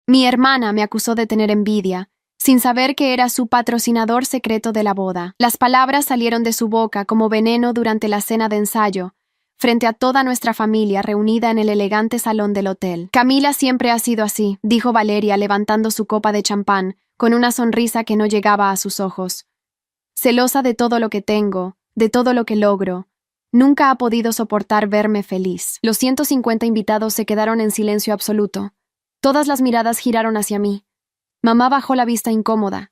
Mi hermana me acusó de tener envidia, sin saber que era su patrocinador secreto de la boda. Las palabras salieron de su boca como veneno durante la cena de ensayo, frente a toda nuestra familia reunida en el elegante salón del hotel. Camila siempre ha sido así, dijo Valeria levantando su copa de champán, con una sonrisa que no llegaba a sus ojos. Celosa de todo lo que tengo, de todo lo que logro. Nunca ha podido soportar verme feliz. Los 150 invitados se quedaron en silencio absoluto. Todas las miradas giraron hacia mí. Mamá bajó la vista incómoda.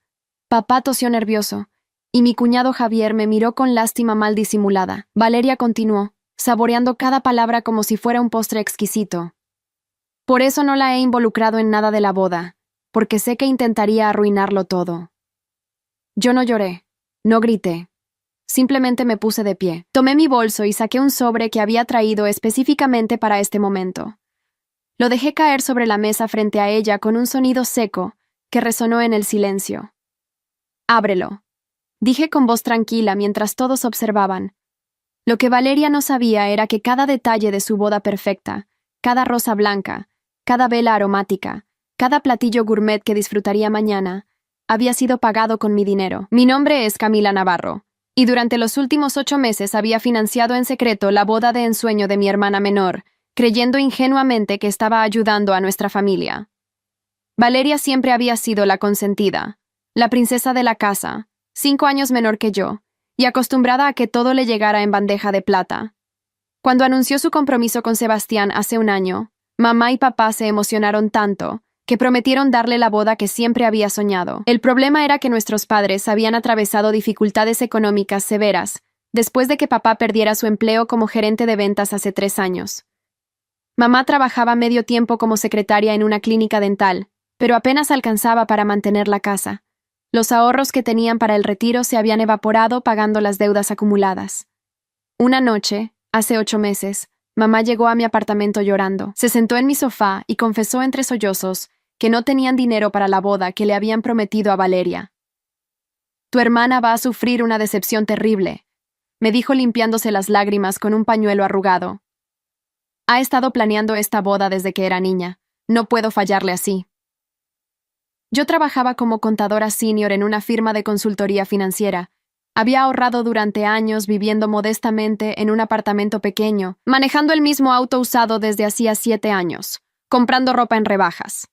Papá tosió nervioso, y mi cuñado Javier me miró con lástima mal disimulada. Valeria continuó, saboreando cada palabra como si fuera un postre exquisito. Por eso no la he involucrado en nada de la boda, porque sé que intentaría arruinarlo todo. Yo no lloré, no grité. Simplemente me puse de pie. Tomé mi bolso y saqué un sobre que había traído específicamente para este momento. Lo dejé caer sobre la mesa frente a ella con un sonido seco que resonó en el silencio. «Ábrelo», dije con voz tranquila mientras todos observaban. Lo que Valeria no sabía era que cada detalle de su boda perfecta, cada rosa blanca, cada vela aromática, cada platillo gourmet que disfrutaría mañana, había sido pagado con mi dinero. Mi nombre es Camila Navarro, y durante los últimos 8 meses había financiado en secreto la boda de ensueño de mi hermana menor, creyendo ingenuamente que estaba ayudando a nuestra familia. Valeria siempre había sido la consentida, la princesa de la casa, 5 años menor que yo, y acostumbrada a que todo le llegara en bandeja de plata. Cuando anunció su compromiso con Sebastián hace un año, mamá y papá se emocionaron tanto que prometieron darle la boda que siempre había soñado. El problema era que nuestros padres habían atravesado dificultades económicas severas después de que papá perdiera su empleo como gerente de ventas hace 3 años. Mamá trabajaba medio tiempo como secretaria en una clínica dental, pero apenas alcanzaba para mantener la casa. Los ahorros que tenían para el retiro se habían evaporado pagando las deudas acumuladas. Una noche, hace 8 meses, mamá llegó a mi apartamento llorando. Se sentó en mi sofá y confesó entre sollozos que no tenían dinero para la boda que le habían prometido a Valeria. «Tu hermana va a sufrir una decepción terrible», me dijo limpiándose las lágrimas con un pañuelo arrugado. «Ha estado planeando esta boda desde que era niña. No puedo fallarle así». Yo trabajaba como contadora senior en una firma de consultoría financiera. Había ahorrado durante años viviendo modestamente en un apartamento pequeño, manejando el mismo auto usado desde hacía 7 años, comprando ropa en rebajas.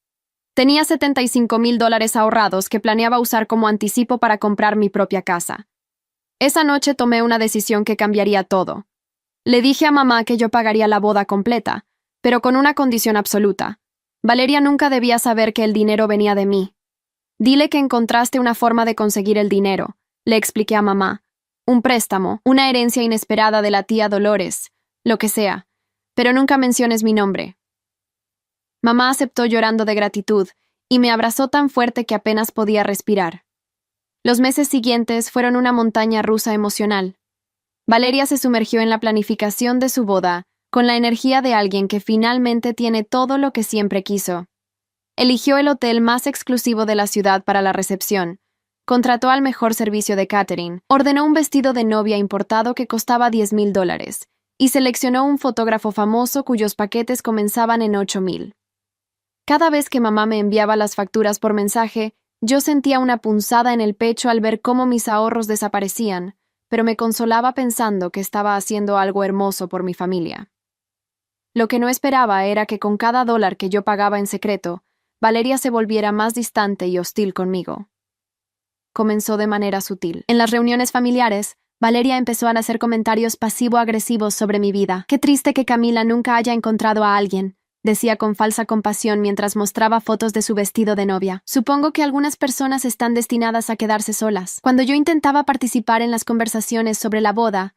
Tenía $75,000 ahorrados que planeaba usar como anticipo para comprar mi propia casa. Esa noche tomé una decisión que cambiaría todo. Le dije a mamá que yo pagaría la boda completa, pero con una condición absoluta. Valeria nunca debía saber que el dinero venía de mí. «Dile que encontraste una forma de conseguir el dinero», le expliqué a mamá. «Un préstamo, una herencia inesperada de la tía Dolores, lo que sea, pero nunca menciones mi nombre». Mamá aceptó llorando de gratitud y me abrazó tan fuerte que apenas podía respirar. Los meses siguientes fueron una montaña rusa emocional. Valeria se sumergió en la planificación de su boda con la energía de alguien que finalmente tiene todo lo que siempre quiso. Eligió el hotel más exclusivo de la ciudad para la recepción, contrató al mejor servicio de catering, ordenó un vestido de novia importado que costaba $10,000 y seleccionó un fotógrafo famoso cuyos paquetes comenzaban en $8,000. Cada vez que mamá me enviaba las facturas por mensaje, yo sentía una punzada en el pecho al ver cómo mis ahorros desaparecían, pero me consolaba pensando que estaba haciendo algo hermoso por mi familia. Lo que no esperaba era que con cada dólar que yo pagaba en secreto, Valeria se volviera más distante y hostil conmigo. Comenzó de manera sutil. En las reuniones familiares, Valeria empezó a hacer comentarios pasivo-agresivos sobre mi vida. «Qué triste que Camila nunca haya encontrado a alguien», decía con falsa compasión mientras mostraba fotos de su vestido de novia. «Supongo que algunas personas están destinadas a quedarse solas». Cuando yo intentaba participar en las conversaciones sobre la boda,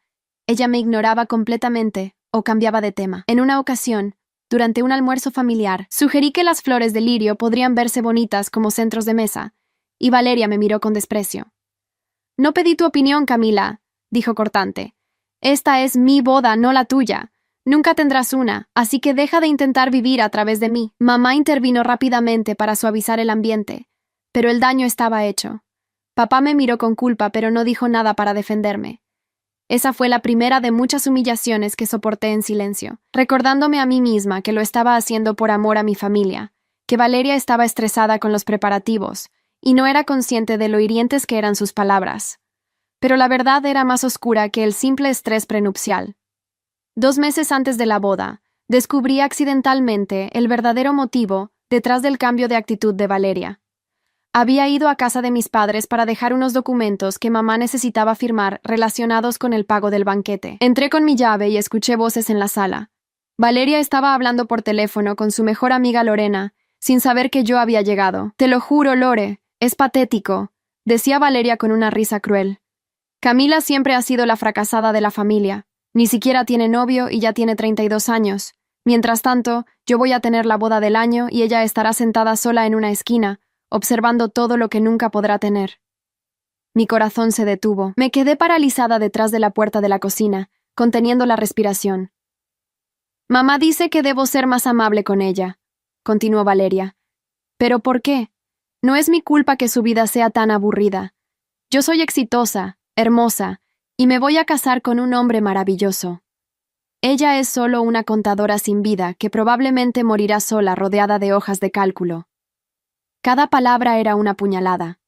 ella me ignoraba completamente o cambiaba de tema. En una ocasión, durante un almuerzo familiar, sugerí que las flores de lirio podrían verse bonitas como centros de mesa, y Valeria me miró con desprecio. «No pedí tu opinión, Camila», dijo cortante. «Esta es mi boda, no la tuya. Nunca tendrás una, así que deja de intentar vivir a través de mí». Mamá intervino rápidamente para suavizar el ambiente, pero el daño estaba hecho. Papá me miró con culpa, pero no dijo nada para defenderme. Esa fue la primera de muchas humillaciones que soporté en silencio, recordándome a mí misma que lo estaba haciendo por amor a mi familia, que Valeria estaba estresada con los preparativos y no era consciente de lo hirientes que eran sus palabras. Pero la verdad era más oscura que el simple estrés prenupcial. 2 meses antes de la boda, descubrí accidentalmente el verdadero motivo detrás del cambio de actitud de Valeria. Había ido a casa de mis padres para dejar unos documentos que mamá necesitaba firmar relacionados con el pago del banquete. Entré con mi llave y escuché voces en la sala. Valeria estaba hablando por teléfono con su mejor amiga Lorena, sin saber que yo había llegado. «Te lo juro, Lore, es patético», decía Valeria con una risa cruel. «Camila siempre ha sido la fracasada de la familia. Ni siquiera tiene novio y ya tiene 32 años. Mientras tanto, yo voy a tener la boda del año y ella estará sentada sola en una esquina, observando todo lo que nunca podrá tener». Mi corazón se detuvo. Me quedé paralizada detrás de la puerta de la cocina, conteniendo la respiración. «Mamá dice que debo ser más amable con ella», continuó Valeria. «¿Pero por qué? No es mi culpa que su vida sea tan aburrida. Yo soy exitosa, hermosa, y me voy a casar con un hombre maravilloso. Ella es solo una contadora sin vida que probablemente morirá sola rodeada de hojas de cálculo». Cada palabra era una puñalada.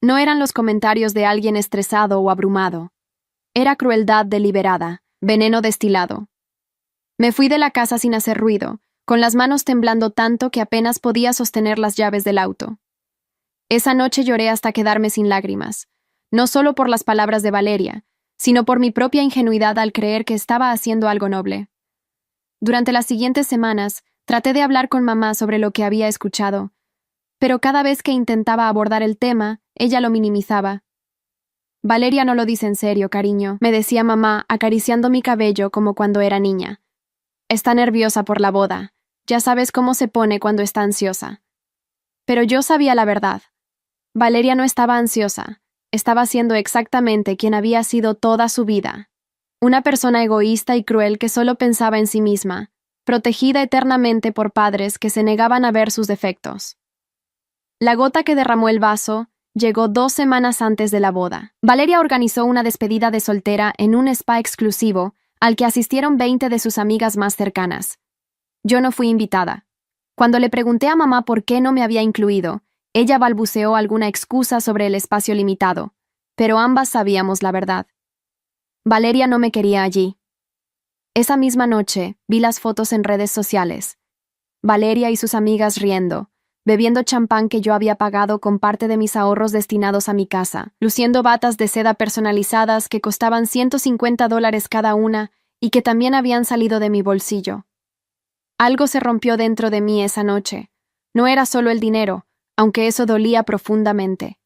No eran los comentarios de alguien estresado o abrumado. Era crueldad deliberada, veneno destilado. Me fui de la casa sin hacer ruido, con las manos temblando tanto que apenas podía sostener las llaves del auto. Esa noche lloré hasta quedarme sin lágrimas, no solo por las palabras de Valeria, sino por mi propia ingenuidad al creer que estaba haciendo algo noble. Durante las siguientes semanas, traté de hablar con mamá sobre lo que había escuchado, pero cada vez que intentaba abordar el tema, ella lo minimizaba. «Valeria no lo dice en serio, cariño», me decía mamá, acariciando mi cabello como cuando era niña. «Está nerviosa por la boda. Ya sabes cómo se pone cuando está ansiosa». Pero yo sabía la verdad. Valeria no estaba ansiosa. Estaba siendo exactamente quien había sido toda su vida. Una persona egoísta y cruel que solo pensaba en sí misma, protegida eternamente por padres que se negaban a ver sus defectos. La gota que derramó el vaso llegó 2 semanas antes de la boda. Valeria organizó una despedida de soltera en un spa exclusivo al que asistieron 20 de sus amigas más cercanas. Yo no fui invitada. Cuando le pregunté a mamá por qué no me había incluido, ella balbuceó alguna excusa sobre el espacio limitado, pero ambas sabíamos la verdad. Valeria no me quería allí. Esa misma noche vi las fotos en redes sociales. Valeria y sus amigas riendo, bebiendo champán que yo había pagado con parte de mis ahorros destinados a mi casa, luciendo batas de seda personalizadas que costaban $150 cada una y que también habían salido de mi bolsillo. Algo se rompió dentro de mí esa noche. No era solo el dinero, aunque eso dolía profundamente.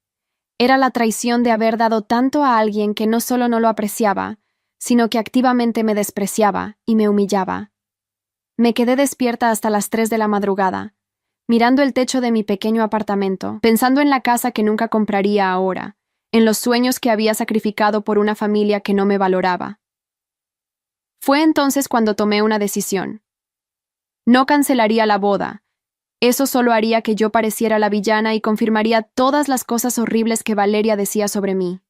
Era la traición de haber dado tanto a alguien que no solo no lo apreciaba, sino que activamente me despreciaba y me humillaba. Me quedé despierta hasta las 3 de la madrugada, mirando el techo de mi pequeño apartamento, pensando en la casa que nunca compraría ahora, en los sueños que había sacrificado por una familia que no me valoraba. Fue entonces cuando tomé una decisión. No cancelaría la boda. Eso solo haría que yo pareciera la villana y confirmaría todas las cosas horribles que Valeria decía sobre mí.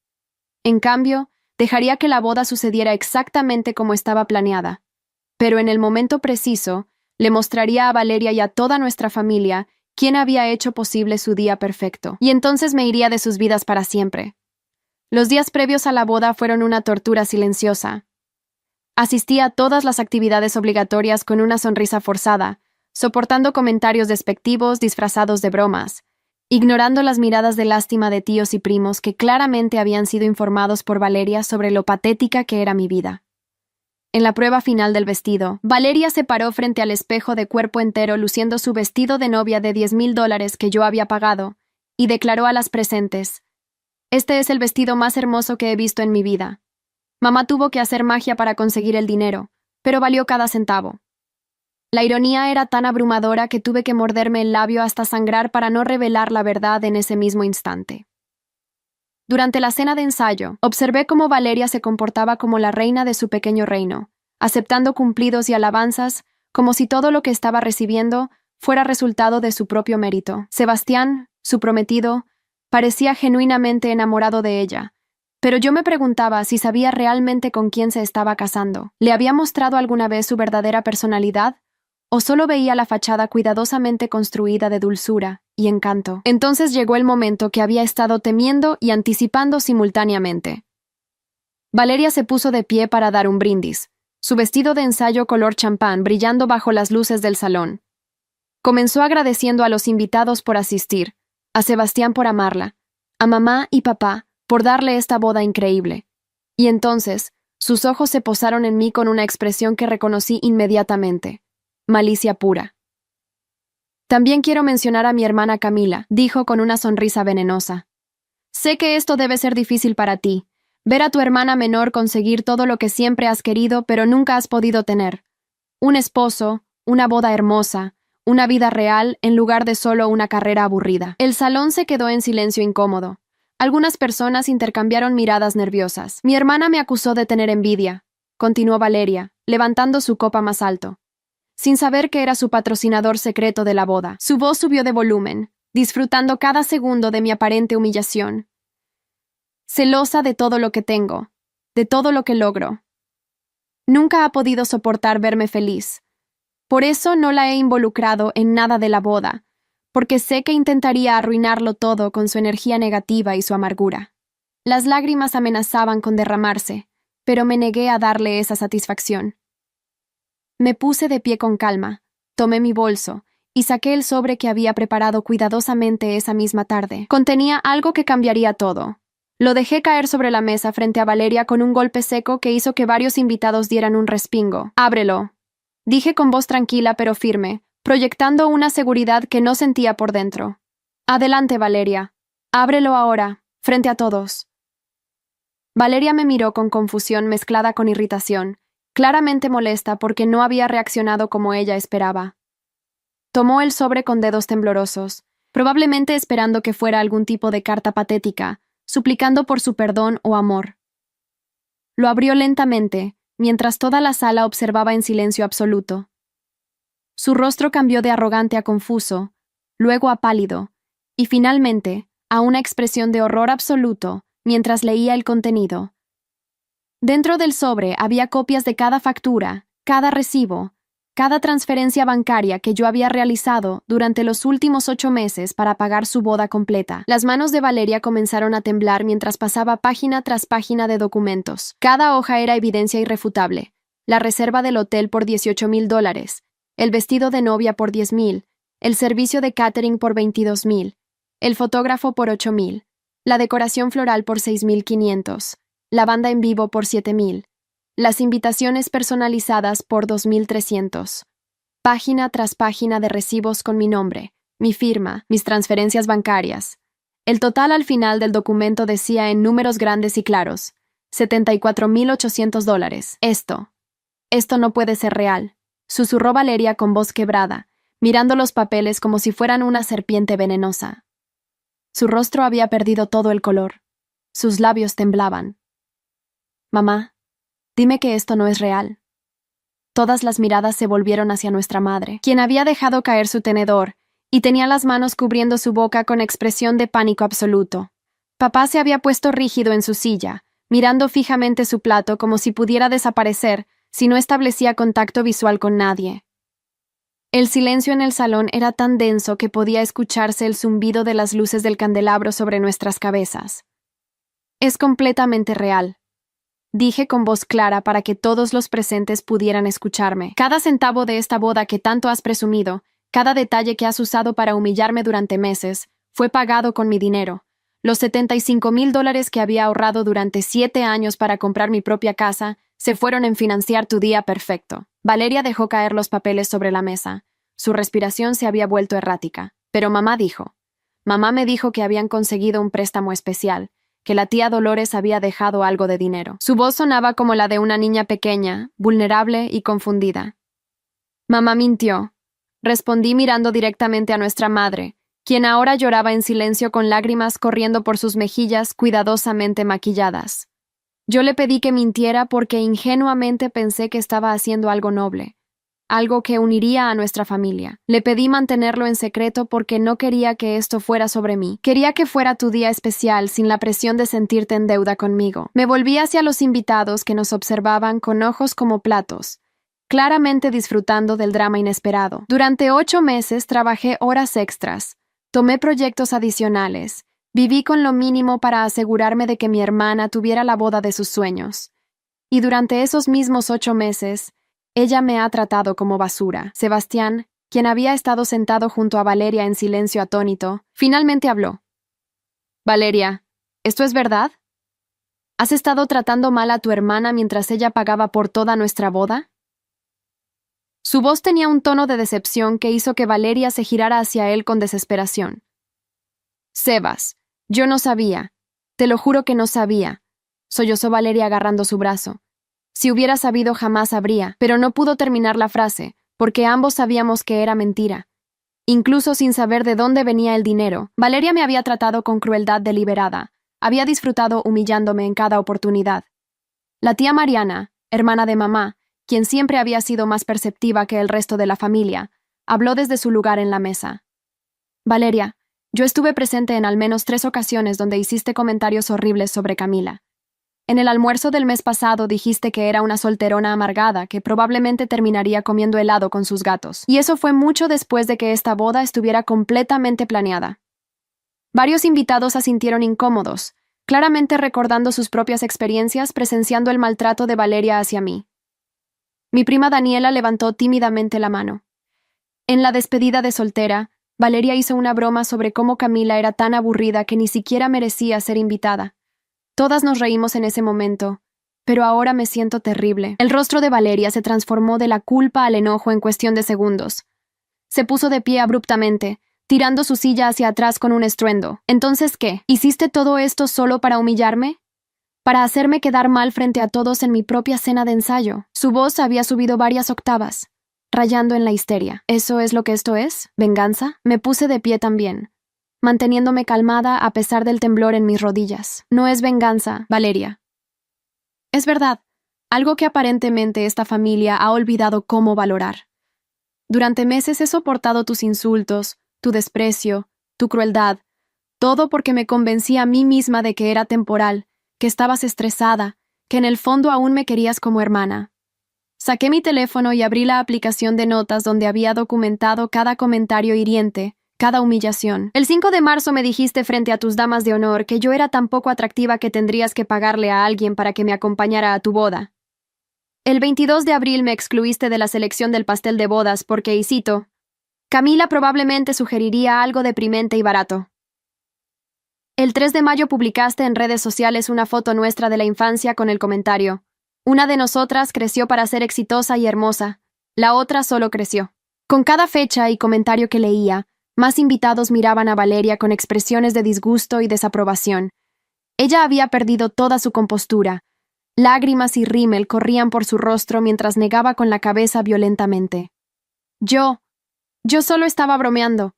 En cambio, dejaría que la boda sucediera exactamente como estaba planeada. Pero en el momento preciso, le mostraría a Valeria y a toda nuestra familia quién había hecho posible su día perfecto. Y entonces me iría de sus vidas para siempre. Los días previos a la boda fueron una tortura silenciosa. Asistí a todas las actividades obligatorias con una sonrisa forzada, soportando comentarios despectivos disfrazados de bromas, ignorando las miradas de lástima de tíos y primos que claramente habían sido informados por Valeria sobre lo patética que era mi vida. En la prueba final del vestido, Valeria se paró frente al espejo de cuerpo entero luciendo su vestido de novia de $10,000 que yo había pagado, y declaró a las presentes: «Este es el vestido más hermoso que he visto en mi vida. Mamá tuvo que hacer magia para conseguir el dinero, pero valió cada centavo». La ironía era tan abrumadora que tuve que morderme el labio hasta sangrar para no revelar la verdad en ese mismo instante. Durante la cena de ensayo, observé cómo Valeria se comportaba como la reina de su pequeño reino, aceptando cumplidos y alabanzas como si todo lo que estaba recibiendo fuera resultado de su propio mérito. Sebastián, su prometido, parecía genuinamente enamorado de ella, pero yo me preguntaba si sabía realmente con quién se estaba casando. ¿Le había mostrado alguna vez su verdadera personalidad? ¿O solo veía la fachada cuidadosamente construida de dulzura y encanto? Entonces llegó el momento que había estado temiendo y anticipando simultáneamente. Valeria se puso de pie para dar un brindis, su vestido de ensayo color champán brillando bajo las luces del salón. Comenzó agradeciendo a los invitados por asistir, a Sebastián por amarla, a mamá y papá por darle esta boda increíble. Y entonces, sus ojos se posaron en mí con una expresión que reconocí inmediatamente: malicia pura. También quiero mencionar a mi hermana Camila, dijo con una sonrisa venenosa. Sé que esto debe ser difícil para ti, ver a tu hermana menor conseguir todo lo que siempre has querido pero nunca has podido tener. Un esposo, una boda hermosa, una vida real en lugar de solo una carrera aburrida. El salón se quedó en silencio incómodo. Algunas personas intercambiaron miradas nerviosas. Mi hermana me acusó de tener envidia, continuó Valeria, levantando su copa más alto, sin saber que era su patrocinador secreto de la boda. Su voz subió de volumen, disfrutando cada segundo de mi aparente humillación. Celosa de todo lo que tengo, de todo lo que logro. Nunca ha podido soportar verme feliz. Por eso no la he involucrado en nada de la boda, porque sé que intentaría arruinarlo todo con su energía negativa y su amargura. Las lágrimas amenazaban con derramarse, pero me negué a darle esa satisfacción. Me puse de pie con calma, tomé mi bolso y saqué el sobre que había preparado cuidadosamente esa misma tarde. Contenía algo que cambiaría todo. Lo dejé caer sobre la mesa frente a Valeria con un golpe seco que hizo que varios invitados dieran un respingo. «Ábrelo», dije con voz tranquila pero firme, proyectando una seguridad que no sentía por dentro. «Adelante, Valeria. Ábrelo ahora, frente a todos». Valeria me miró con confusión mezclada con irritación, claramente molesta porque no había reaccionado como ella esperaba. Tomó el sobre con dedos temblorosos, probablemente esperando que fuera algún tipo de carta patética, suplicando por su perdón o amor. Lo abrió lentamente, mientras toda la sala observaba en silencio absoluto. Su rostro cambió de arrogante a confuso, luego a pálido, y finalmente a una expresión de horror absoluto mientras leía el contenido. Dentro del sobre había copias de cada factura, cada recibo, cada transferencia bancaria que yo había realizado durante los últimos 8 meses para pagar su boda completa. Las manos de Valeria comenzaron a temblar mientras pasaba página tras página de documentos. Cada hoja era evidencia irrefutable. La reserva del hotel por $18,000, el vestido de novia por $10,000, el servicio de catering por $22,000, el fotógrafo por $8,000, la decoración floral por $6,500, la banda en vivo por $7,000, las invitaciones personalizadas por $2,300. Página tras página de recibos con mi nombre, mi firma, mis transferencias bancarias. El total al final del documento decía en números grandes y claros: $74,800. Esto no puede ser real, susurró Valeria con voz quebrada, mirando los papeles como si fueran una serpiente venenosa. Su rostro había perdido todo el color. Sus labios temblaban. «Mamá, dime que esto no es real». Todas las miradas se volvieron hacia nuestra madre, quien había dejado caer su tenedor y tenía las manos cubriendo su boca con expresión de pánico absoluto. Papá se había puesto rígido en su silla, mirando fijamente su plato como si pudiera desaparecer si no establecía contacto visual con nadie. El silencio en el salón era tan denso que podía escucharse el zumbido de las luces del candelabro sobre nuestras cabezas. «Es completamente real», dije con voz clara para que todos los presentes pudieran escucharme. «Cada centavo de esta boda que tanto has presumido, cada detalle que has usado para humillarme durante meses, fue pagado con mi dinero. Los $75,000 que había ahorrado durante 7 años para comprar mi propia casa se fueron en financiar tu día perfecto». Valeria dejó caer los papeles sobre la mesa. Su respiración se había vuelto errática. Pero mamá me dijo que habían conseguido un préstamo especial, que la tía Dolores había dejado algo de dinero. Su voz sonaba como la de una niña pequeña, vulnerable y confundida. «Mamá mintió», respondí mirando directamente a nuestra madre, quien ahora lloraba en silencio con lágrimas corriendo por sus mejillas cuidadosamente maquilladas. Yo le pedí que mintiera porque ingenuamente pensé que estaba haciendo algo noble, algo que uniría a nuestra familia. Le pedí mantenerlo en secreto porque no quería que esto fuera sobre mí. Quería que fuera tu día especial sin la presión de sentirte en deuda conmigo. Me volví hacia los invitados que nos observaban con ojos como platos, claramente disfrutando del drama inesperado. Durante 8 meses trabajé horas extras, tomé proyectos adicionales, viví con lo mínimo para asegurarme de que mi hermana tuviera la boda de sus sueños. Y durante esos mismos 8 meses, ella me ha tratado como basura. Sebastián, quien había estado sentado junto a Valeria en silencio atónito, finalmente habló. Valeria, ¿esto es verdad? ¿Has estado tratando mal a tu hermana mientras ella pagaba por toda nuestra boda? Su voz tenía un tono de decepción que hizo que Valeria se girara hacia él con desesperación. Sebas, yo no sabía. Te lo juro que no sabía, sollozó Valeria agarrando su brazo. Si hubiera sabido jamás habría, pero no pudo terminar la frase, porque ambos sabíamos que era mentira. Incluso sin saber de dónde venía el dinero, Valeria me había tratado con crueldad deliberada, había disfrutado humillándome en cada oportunidad. La tía Mariana, hermana de mamá, quien siempre había sido más perceptiva que el resto de la familia, habló desde su lugar en la mesa. Valeria, yo estuve presente en al menos 3 ocasiones donde hiciste comentarios horribles sobre Camila. En el almuerzo del mes pasado dijiste que era una solterona amargada que probablemente terminaría comiendo helado con sus gatos. Y eso fue mucho después de que esta boda estuviera completamente planeada. Varios invitados asintieron incómodos, claramente recordando sus propias experiencias presenciando el maltrato de Valeria hacia mí. Mi prima Daniela levantó tímidamente la mano. En la despedida de soltera, Valeria hizo una broma sobre cómo Camila era tan aburrida que ni siquiera merecía ser invitada. Todas nos reímos en ese momento, pero ahora me siento terrible. El rostro de Valeria se transformó de la culpa al enojo en cuestión de segundos. Se puso de pie abruptamente, tirando su silla hacia atrás con un estruendo. ¿Entonces qué? ¿Hiciste todo esto solo para humillarme? ¿Para hacerme quedar mal frente a todos en mi propia cena de ensayo? Su voz había subido varias octavas, rayando en la histeria. ¿Eso es lo que esto es? ¿Venganza? Me puse de pie también, manteniéndome calmada a pesar del temblor en mis rodillas. No es venganza, Valeria. Es verdad, algo que aparentemente esta familia ha olvidado cómo valorar. Durante meses he soportado tus insultos, tu desprecio, tu crueldad, todo porque me convencí a mí misma de que era temporal, que estabas estresada, que en el fondo aún me querías como hermana. Saqué mi teléfono y abrí la aplicación de notas donde había documentado cada comentario hiriente, cada humillación. El 5 de marzo me dijiste frente a tus damas de honor que yo era tan poco atractiva que tendrías que pagarle a alguien para que me acompañara a tu boda. El 22 de abril me excluiste de la selección del pastel de bodas porque, y cito, Camila probablemente sugeriría algo deprimente y barato. El 3 de mayo publicaste en redes sociales una foto nuestra de la infancia con el comentario, una de nosotras creció para ser exitosa y hermosa, la otra solo creció. Con cada fecha y comentario que leía, más invitados miraban a Valeria con expresiones de disgusto y desaprobación. Ella había perdido toda su compostura. Lágrimas y rímel corrían por su rostro mientras negaba con la cabeza violentamente. Yo solo estaba bromeando,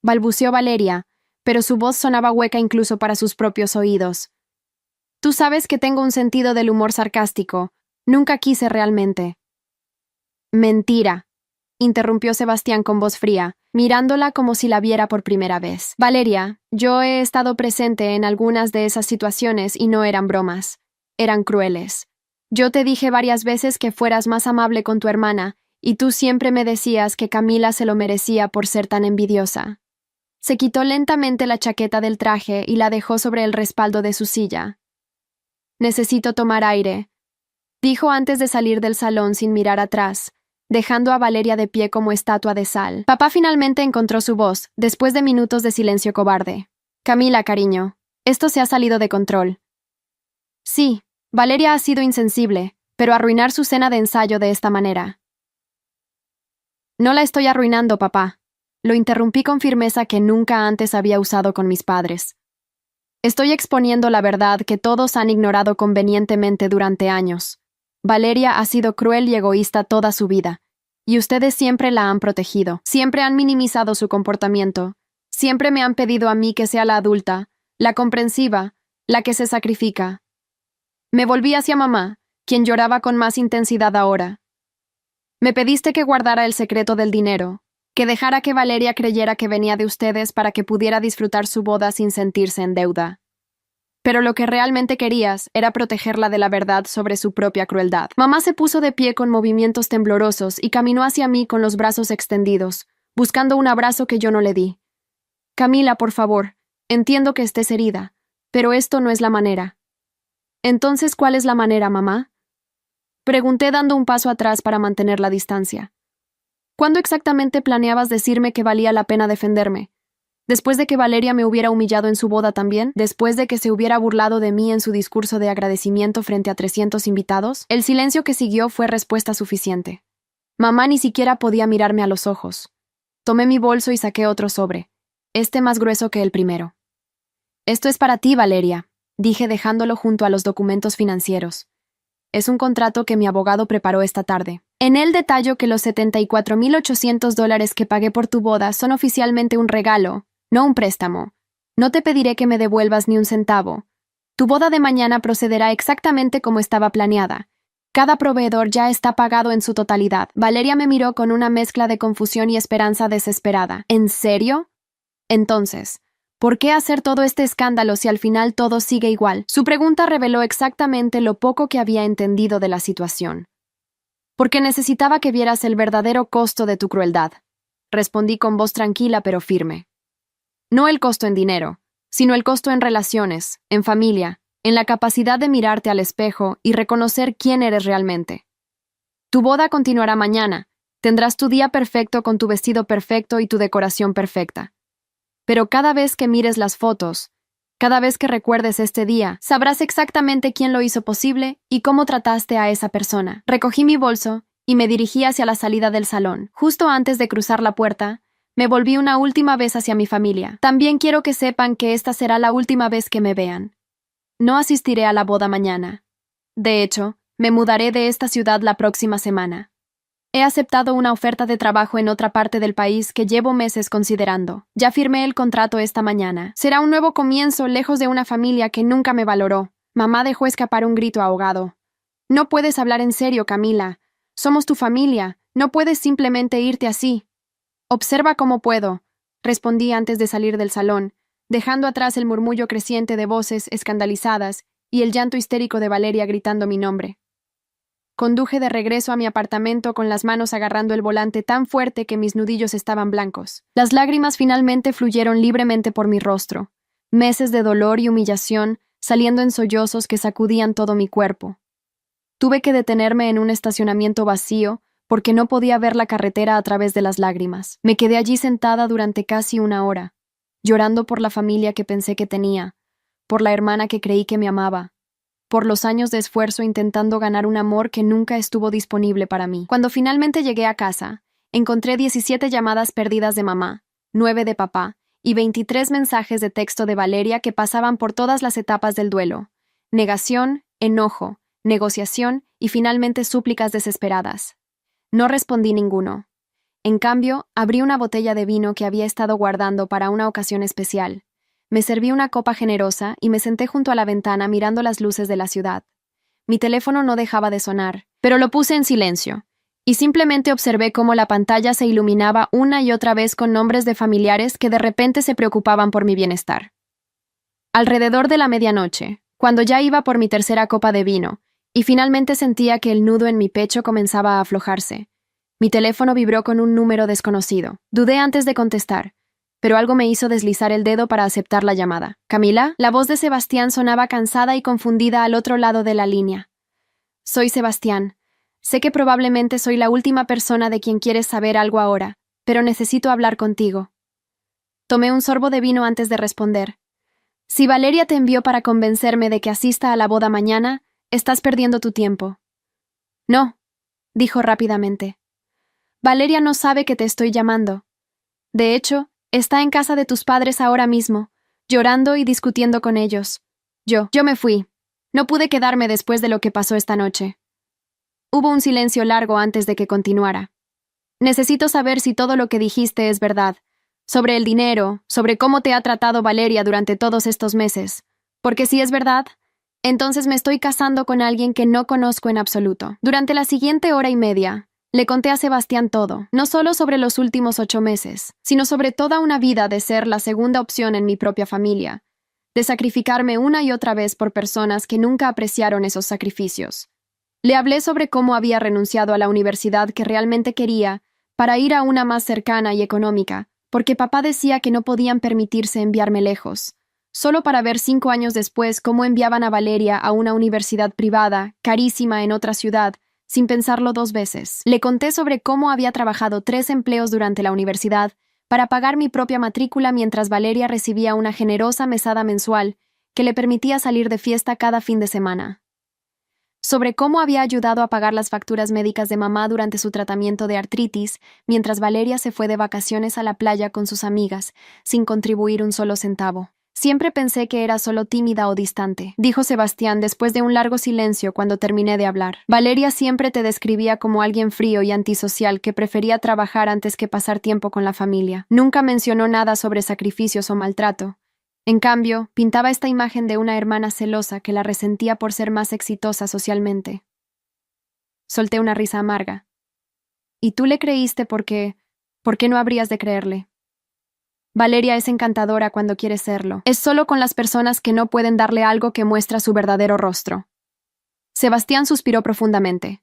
balbuceó Valeria, pero su voz sonaba hueca incluso para sus propios oídos. Tú sabes que tengo un sentido del humor sarcástico. Nunca quise realmente. Mentira, interrumpió Sebastián con voz fría, mirándola como si la viera por primera vez. Valeria, yo he estado presente en algunas de esas situaciones y no eran bromas. Eran crueles. Yo te dije varias veces que fueras más amable con tu hermana, y tú siempre me decías que Camila se lo merecía por ser tan envidiosa. Se quitó lentamente la chaqueta del traje y la dejó sobre el respaldo de su silla. Necesito tomar aire, dijo antes de salir del salón sin mirar atrás, dejando a Valeria de pie como estatua de sal. Papá finalmente encontró su voz, después de minutos de silencio cobarde. Camila, cariño, esto se ha salido de control. Sí, Valeria ha sido insensible, pero arruinar su cena de ensayo de esta manera. No la estoy arruinando, papá. Lo interrumpí con firmeza que nunca antes había usado con mis padres. Estoy exponiendo la verdad que todos han ignorado convenientemente durante años. Valeria ha sido cruel y egoísta toda su vida, y ustedes siempre la han protegido, siempre han minimizado su comportamiento, siempre me han pedido a mí que sea la adulta, la comprensiva, la que se sacrifica. Me volví hacia mamá, quien lloraba con más intensidad ahora. Me pediste que guardara el secreto del dinero, que dejara que Valeria creyera que venía de ustedes para que pudiera disfrutar su boda sin sentirse en deuda. Pero lo que realmente querías era protegerla de la verdad sobre su propia crueldad. Mamá se puso de pie con movimientos temblorosos y caminó hacia mí con los brazos extendidos, buscando un abrazo que yo no le di. Camila, por favor, entiendo que estés herida, pero esto no es la manera. Entonces, ¿cuál es la manera, mamá? Pregunté dando un paso atrás para mantener la distancia. ¿Cuándo exactamente planeabas decirme que valía la pena defenderme? ¿Después de que Valeria me hubiera humillado en su boda también? ¿Después de que se hubiera burlado de mí en su discurso de agradecimiento frente a 300 invitados? El silencio que siguió fue respuesta suficiente. Mamá ni siquiera podía mirarme a los ojos. Tomé mi bolso y saqué otro sobre, este más grueso que el primero. Esto es para ti, Valeria, dije dejándolo junto a los documentos financieros. Es un contrato que mi abogado preparó esta tarde. En él detallo que los $74,800 que pagué por tu boda son oficialmente un regalo, no un préstamo. No te pediré que me devuelvas ni un centavo. Tu boda de mañana procederá exactamente como estaba planeada. Cada proveedor ya está pagado en su totalidad. Valeria me miró con una mezcla de confusión y esperanza desesperada. ¿En serio? Entonces, ¿por qué hacer todo este escándalo si al final todo sigue igual? Su pregunta reveló exactamente lo poco que había entendido de la situación. Porque necesitaba que vieras el verdadero costo de tu crueldad. Respondí con voz tranquila pero firme. No el costo en dinero, sino el costo en relaciones, en familia, en la capacidad de mirarte al espejo y reconocer quién eres realmente. Tu boda continuará mañana. Tendrás tu día perfecto con tu vestido perfecto y tu decoración perfecta. Pero cada vez que mires las fotos, cada vez que recuerdes este día, sabrás exactamente quién lo hizo posible y cómo trataste a esa persona. Recogí mi bolso y me dirigí hacia la salida del salón. Justo antes de cruzar la puerta, me volví una última vez hacia mi familia. También quiero que sepan que esta será la última vez que me vean. No asistiré a la boda mañana. De hecho, me mudaré de esta ciudad la próxima semana. He aceptado una oferta de trabajo en otra parte del país que llevo meses considerando. Ya firmé el contrato esta mañana. Será un nuevo comienzo lejos de una familia que nunca me valoró. Mamá dejó escapar un grito ahogado. No puedes hablar en serio, Camila. Somos tu familia. No puedes simplemente irte así. Observa cómo puedo, respondí antes de salir del salón, dejando atrás el murmullo creciente de voces escandalizadas y el llanto histérico de Valeria gritando mi nombre. Conduje de regreso a mi apartamento con las manos agarrando el volante tan fuerte que mis nudillos estaban blancos. Las lágrimas finalmente fluyeron libremente por mi rostro, meses de dolor y humillación saliendo en sollozos que sacudían todo mi cuerpo. Tuve que detenerme en un estacionamiento vacío porque no podía ver la carretera a través de las lágrimas. Me quedé allí sentada durante casi una hora, llorando por la familia que pensé que tenía, por la hermana que creí que me amaba, por los años de esfuerzo intentando ganar un amor que nunca estuvo disponible para mí. Cuando finalmente llegué a casa, encontré 17 llamadas perdidas de mamá, 9 de papá y 23 mensajes de texto de Valeria que pasaban por todas las etapas del duelo: negación, enojo, negociación y finalmente súplicas desesperadas. No respondí ninguno. En cambio, abrí una botella de vino que había estado guardando para una ocasión especial. Me serví una copa generosa y me senté junto a la ventana mirando las luces de la ciudad. Mi teléfono no dejaba de sonar, pero lo puse en silencio, y simplemente observé cómo la pantalla se iluminaba una y otra vez con nombres de familiares que de repente se preocupaban por mi bienestar. Alrededor de la medianoche, cuando ya iba por mi tercera copa de vino, y finalmente sentía que el nudo en mi pecho comenzaba a aflojarse, mi teléfono vibró con un número desconocido. Dudé antes de contestar, pero algo me hizo deslizar el dedo para aceptar la llamada. ¿Camila? La voz de Sebastián sonaba cansada y confundida al otro lado de la línea. Soy Sebastián. Sé que probablemente soy la última persona de quien quieres saber algo ahora, pero necesito hablar contigo. Tomé un sorbo de vino antes de responder. Si Valeria te envió para convencerme de que asista a la boda mañana, estás perdiendo tu tiempo. No, dijo rápidamente. Valeria no sabe que te estoy llamando. De hecho, está en casa de tus padres ahora mismo, llorando y discutiendo con ellos. Yo me fui. No pude quedarme después de lo que pasó esta noche. Hubo un silencio largo antes de que continuara. Necesito saber si todo lo que dijiste es verdad, sobre el dinero, sobre cómo te ha tratado Valeria durante todos estos meses, porque si es verdad, entonces me estoy casando con alguien que no conozco en absoluto. Durante la siguiente hora y media, le conté a Sebastián todo, no solo sobre los últimos 8 meses, sino sobre toda una vida de ser la segunda opción en mi propia familia, de sacrificarme una y otra vez por personas que nunca apreciaron esos sacrificios. Le hablé sobre cómo había renunciado a la universidad que realmente quería para ir a una más cercana y económica, porque papá decía que no podían permitirse enviarme lejos, solo para ver 5 años después cómo enviaban a Valeria a una universidad privada, carísima en otra ciudad, sin pensarlo 2 veces. Le conté sobre cómo había trabajado 3 empleos durante la universidad para pagar mi propia matrícula mientras Valeria recibía una generosa mesada mensual que le permitía salir de fiesta cada fin de semana. Sobre cómo había ayudado a pagar las facturas médicas de mamá durante su tratamiento de artritis, mientras Valeria se fue de vacaciones a la playa con sus amigas, sin contribuir un solo centavo. Siempre pensé que era solo tímida o distante, dijo Sebastián después de un largo silencio cuando terminé de hablar. Valeria siempre te describía como alguien frío y antisocial que prefería trabajar antes que pasar tiempo con la familia. Nunca mencionó nada sobre sacrificios o maltrato. En cambio, pintaba esta imagen de una hermana celosa que la resentía por ser más exitosa socialmente. Solté una risa amarga. ¿Y tú le creíste porque... ¿Por qué no habrías de creerle? Valeria es encantadora cuando quiere serlo. Es solo con las personas que no pueden darle algo que muestra su verdadero rostro. Sebastián suspiró profundamente.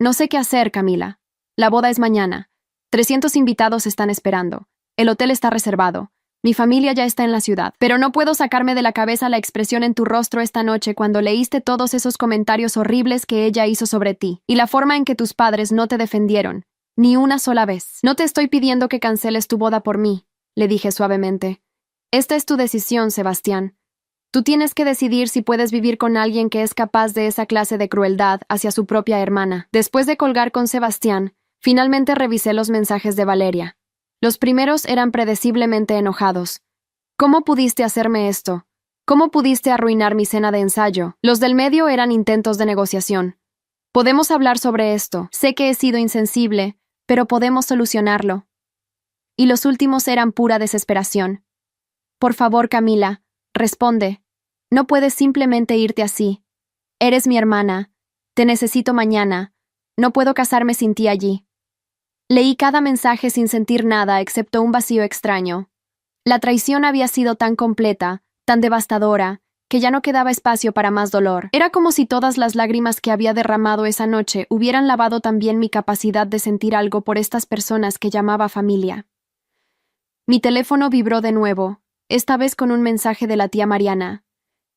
No sé qué hacer, Camila. La boda es mañana. 300 invitados están esperando. El hotel está reservado. Mi familia ya está en la ciudad, pero no puedo sacarme de la cabeza la expresión en tu rostro esta noche cuando leíste todos esos comentarios horribles que ella hizo sobre ti, y la forma en que tus padres no te defendieron, ni una sola vez. No te estoy pidiendo que canceles tu boda por mí, le dije suavemente. Esta es tu decisión, Sebastián. Tú tienes que decidir si puedes vivir con alguien que es capaz de esa clase de crueldad hacia su propia hermana. Después de colgar con Sebastián, finalmente revisé los mensajes de Valeria. Los primeros eran predeciblemente enojados. ¿Cómo pudiste hacerme esto? ¿Cómo pudiste arruinar mi cena de ensayo? Los del medio eran intentos de negociación. Podemos hablar sobre esto. Sé que he sido insensible, pero podemos solucionarlo. Y los últimos eran pura desesperación. Por favor, Camila, responde. No puedes simplemente irte así. Eres mi hermana. Te necesito mañana. No puedo casarme sin ti allí. Leí cada mensaje sin sentir nada excepto un vacío extraño. La traición había sido tan completa, tan devastadora, que ya no quedaba espacio para más dolor. Era como si todas las lágrimas que había derramado esa noche hubieran lavado también mi capacidad de sentir algo por estas personas que llamaba familia. Mi teléfono vibró de nuevo, esta vez con un mensaje de la tía Mariana.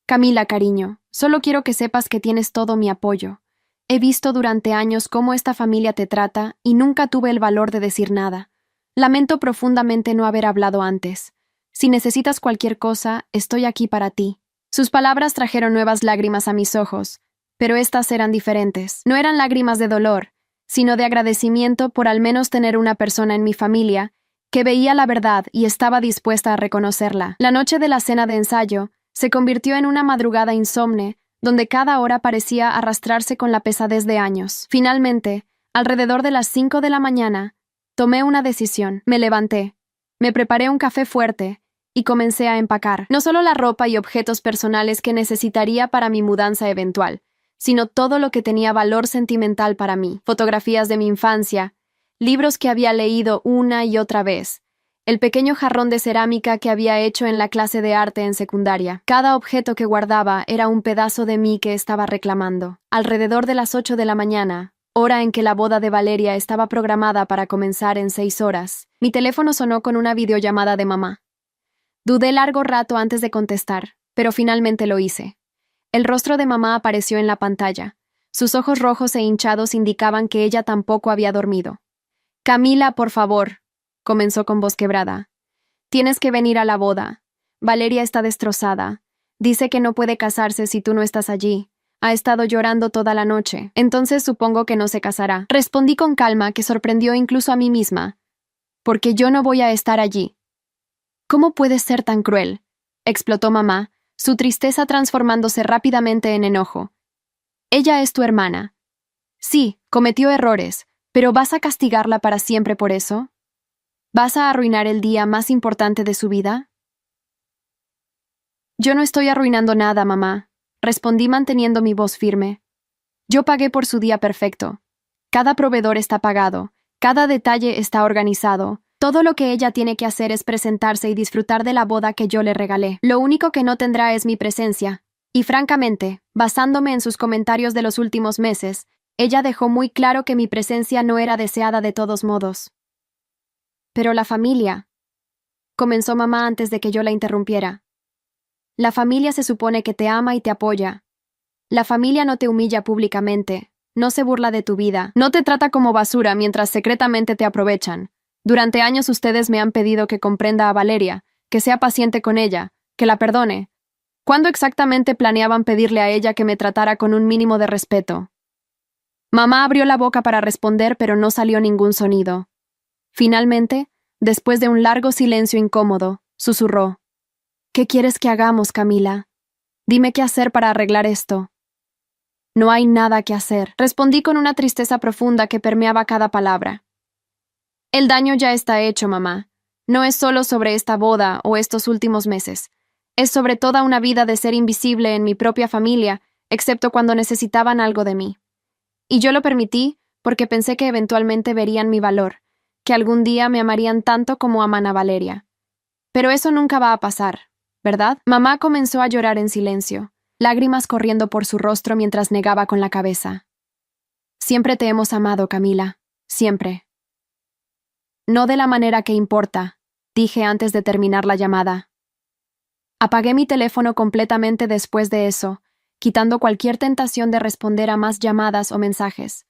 Camila, cariño, solo quiero que sepas que tienes todo mi apoyo. He visto durante años cómo esta familia te trata y nunca tuve el valor de decir nada. Lamento profundamente no haber hablado antes. Si necesitas cualquier cosa, estoy aquí para ti. Sus palabras trajeron nuevas lágrimas a mis ojos, pero estas eran diferentes. No eran lágrimas de dolor, sino de agradecimiento por al menos tener una persona en mi familia que veía la verdad y estaba dispuesta a reconocerla. La noche de la cena de ensayo se convirtió en una madrugada insomne, donde cada hora parecía arrastrarse con la pesadez de años. Finalmente, alrededor de las 5 de la mañana, tomé una decisión. Me levanté, me preparé un café fuerte y comencé a empacar. No solo la ropa y objetos personales que necesitaría para mi mudanza eventual, sino todo lo que tenía valor sentimental para mí. Fotografías de mi infancia, libros que había leído una y otra vez, el pequeño jarrón de cerámica que había hecho en la clase de arte en secundaria. Cada objeto que guardaba era un pedazo de mí que estaba reclamando. Alrededor de las 8 de la mañana, hora en que la boda de Valeria estaba programada para comenzar en 6 horas, mi teléfono sonó con una videollamada de mamá. Dudé largo rato antes de contestar, pero finalmente lo hice. El rostro de mamá apareció en la pantalla. Sus ojos rojos e hinchados indicaban que ella tampoco había dormido. Camila, por favor, comenzó con voz quebrada. Tienes que venir a la boda. Valeria está destrozada. Dice que no puede casarse si tú no estás allí. Ha estado llorando toda la noche. Entonces supongo que no se casará. Respondí con calma, que sorprendió incluso a mí misma. Porque yo no voy a estar allí. ¿Cómo puedes ser tan cruel? Explotó mamá, su tristeza transformándose rápidamente en enojo. Ella es tu hermana. Sí, cometió errores, pero ¿vas a castigarla para siempre por eso? ¿Vas a arruinar el día más importante de su vida? Yo no estoy arruinando nada, mamá, respondí manteniendo mi voz firme. Yo pagué por su día perfecto. Cada proveedor está pagado, cada detalle está organizado, Todo lo que ella tiene que hacer es presentarse y disfrutar de la boda que yo le regalé. Lo único que no tendrá es mi presencia. Y francamente, basándome en sus comentarios de los últimos meses, ella dejó muy claro que mi presencia no era deseada de todos modos. Pero la familia, comenzó mamá antes de que yo la interrumpiera. La familia se supone que te ama y te apoya. La familia no te humilla públicamente, no se burla de tu vida, no te trata como basura mientras secretamente te aprovechan. Durante años ustedes me han pedido que comprenda a Valeria, que sea paciente con ella, que la perdone. ¿Cuándo exactamente planeaban pedirle a ella que me tratara con un mínimo de respeto? Mamá abrió la boca para responder, pero no salió ningún sonido. Finalmente, después de un largo silencio incómodo, susurró: ¿Qué quieres que hagamos, Camila? Dime qué hacer para arreglar esto. No hay nada que hacer, respondí con una tristeza profunda que permeaba cada palabra. El daño ya está hecho, mamá. No es solo sobre esta boda o estos últimos meses. Es sobre toda una vida de ser invisible en mi propia familia, excepto cuando necesitaban algo de mí. Y yo lo permití porque pensé que eventualmente verían mi valor, que algún día me amarían tanto como aman a Valeria. Pero eso nunca va a pasar, ¿verdad? Mamá comenzó a llorar en silencio, lágrimas corriendo por su rostro mientras negaba con la cabeza. Siempre te hemos amado, Camila, siempre. No de la manera que importa, dije antes de terminar la llamada. Apagué mi teléfono completamente después de eso, quitando cualquier tentación de responder a más llamadas o mensajes.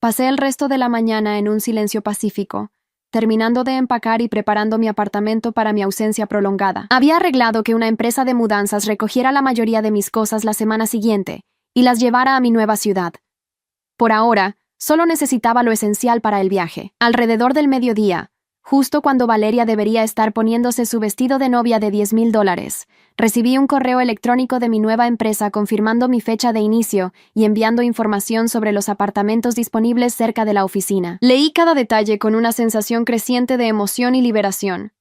Pasé el resto de la mañana en un silencio pacífico, terminando de empacar y preparando mi apartamento para mi ausencia prolongada. Había arreglado que una empresa de mudanzas recogiera la mayoría de mis cosas la semana siguiente y las llevara a mi nueva ciudad. Por ahora, solo necesitaba lo esencial para el viaje. Alrededor del mediodía, justo cuando Valeria debería estar poniéndose su vestido de novia de $10,000, recibí un correo electrónico de mi nueva empresa confirmando mi fecha de inicio y enviando información sobre los apartamentos disponibles cerca de la oficina. Leí cada detalle con una sensación creciente de emoción y liberación.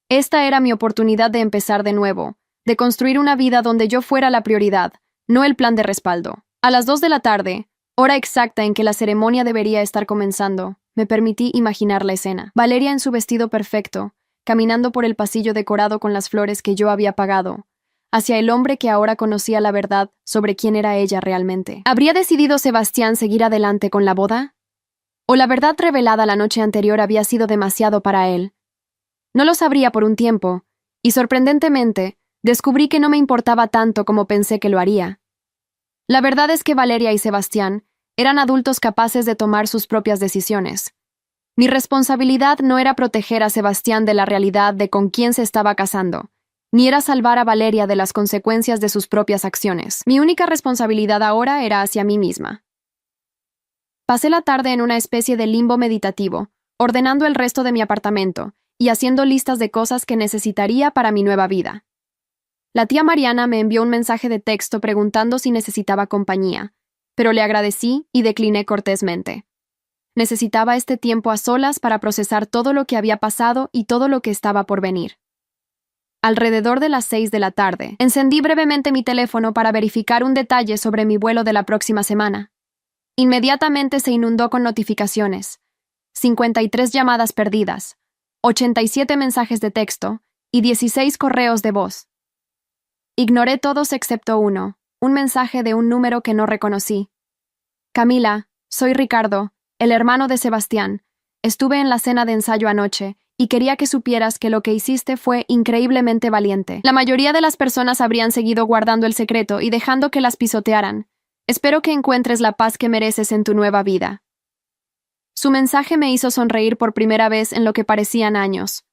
Esta era mi oportunidad de empezar de nuevo, de construir una vida donde yo fuera la prioridad, no el plan de respaldo. A las 2 de la tarde, hora exacta en que la ceremonia debería estar comenzando, me permití imaginar la escena. Valeria en su vestido perfecto, caminando por el pasillo decorado con las flores que yo había pagado, hacia el hombre que ahora conocía la verdad sobre quién era ella realmente. ¿Habría decidido Sebastián seguir adelante con la boda? ¿O la verdad revelada la noche anterior había sido demasiado para él? No lo sabría por un tiempo, y sorprendentemente, descubrí que no me importaba tanto como pensé que lo haría. La verdad es que Valeria y Sebastián eran adultos capaces de tomar sus propias decisiones. Mi responsabilidad no era proteger a Sebastián de la realidad de con quién se estaba casando, ni era salvar a Valeria de las consecuencias de sus propias acciones. Mi única responsabilidad ahora era hacia mí misma. Pasé la tarde en una especie de limbo meditativo, ordenando el resto de mi apartamento y haciendo listas de cosas que necesitaría para mi nueva vida. La tía Mariana me envió un mensaje de texto preguntando si necesitaba compañía, pero le agradecí y decliné cortésmente. Necesitaba este tiempo a solas para procesar todo lo que había pasado y todo lo que estaba por venir. Alrededor de las 6 de la tarde, encendí brevemente mi teléfono para verificar un detalle sobre mi vuelo de la próxima semana. Inmediatamente se inundó con notificaciones, 53 llamadas perdidas, 87 mensajes de texto y 16 correos de voz. Ignoré todos excepto uno, un mensaje de un número que no reconocí. Camila, soy Ricardo, el hermano de Sebastián. Estuve en la cena de ensayo anoche y quería que supieras que lo que hiciste fue increíblemente valiente. La mayoría de las personas habrían seguido guardando el secreto y dejando que las pisotearan. Espero que encuentres la paz que mereces en tu nueva vida. Su mensaje me hizo sonreír por primera vez en lo que parecían años.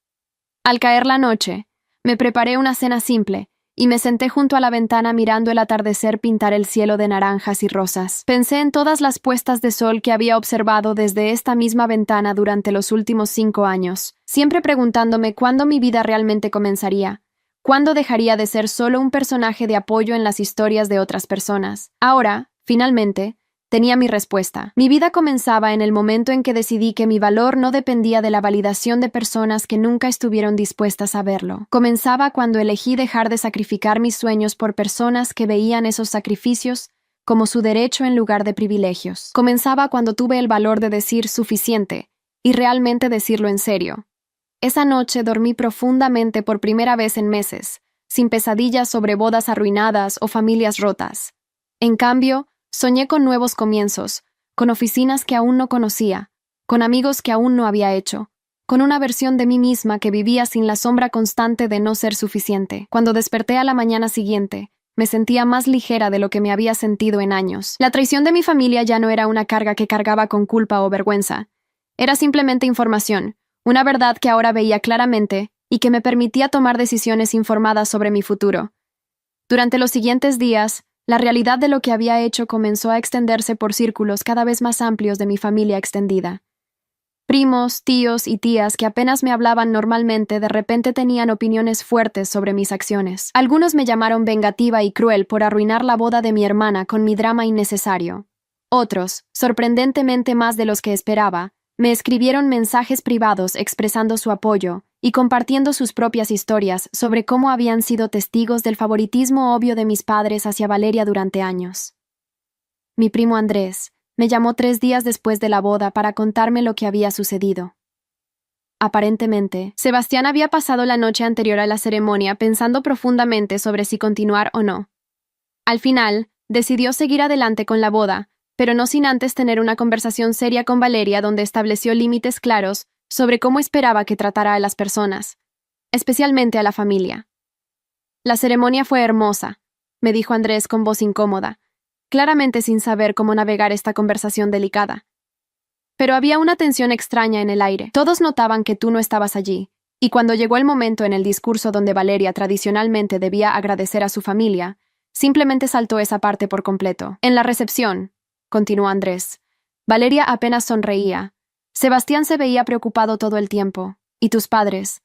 Al caer la noche, me preparé una cena simple y me senté junto a la ventana mirando el atardecer pintar el cielo de naranjas y rosas. Pensé en todas las puestas de sol que había observado desde esta misma ventana durante los últimos 5 años, siempre preguntándome cuándo mi vida realmente comenzaría, cuándo dejaría de ser solo un personaje de apoyo en las historias de otras personas. Ahora, finalmente, tenía mi respuesta. Mi vida comenzaba en el momento en que decidí que mi valor no dependía de la validación de personas que nunca estuvieron dispuestas a verlo. Comenzaba cuando elegí dejar de sacrificar mis sueños por personas que veían esos sacrificios como su derecho en lugar de privilegios. Comenzaba cuando tuve el valor de decir suficiente, y realmente decirlo en serio. Esa noche dormí profundamente por primera vez en meses, sin pesadillas sobre bodas arruinadas o familias rotas. En cambio, soñé con nuevos comienzos, con oficinas que aún no conocía, con amigos que aún no había hecho, con una versión de mí misma que vivía sin la sombra constante de no ser suficiente. Cuando desperté a la mañana siguiente, me sentía más ligera de lo que me había sentido en años. La traición de mi familia ya no era una carga que cargaba con culpa o vergüenza. Era simplemente información, una verdad que ahora veía claramente y que me permitía tomar decisiones informadas sobre mi futuro. Durante los siguientes días, la realidad de lo que había hecho comenzó a extenderse por círculos cada vez más amplios de mi familia extendida. Primos, tíos y tías que apenas me hablaban normalmente de repente tenían opiniones fuertes sobre mis acciones. Algunos me llamaron vengativa y cruel por arruinar la boda de mi hermana con mi drama innecesario. Otros, sorprendentemente más de los que esperaba, me escribieron mensajes privados expresando su apoyo y compartiendo sus propias historias sobre cómo habían sido testigos del favoritismo obvio de mis padres hacia Valeria durante años. Mi primo Andrés me llamó 3 días después de la boda para contarme lo que había sucedido. Aparentemente, Sebastián había pasado la noche anterior a la ceremonia pensando profundamente sobre si continuar o no. Al final, decidió seguir adelante con la boda, pero no sin antes tener una conversación seria con Valeria donde estableció límites claros sobre cómo esperaba que tratara a las personas, especialmente a la familia. La ceremonia fue hermosa, me dijo Andrés con voz incómoda, claramente sin saber cómo navegar esta conversación delicada. Pero había una tensión extraña en el aire. Todos notaban que tú no estabas allí, y cuando llegó el momento en el discurso donde Valeria tradicionalmente debía agradecer a su familia, simplemente saltó esa parte por completo. En la recepción, continuó Andrés, Valeria apenas sonreía. Sebastián se veía preocupado todo el tiempo. ¿Y tus padres?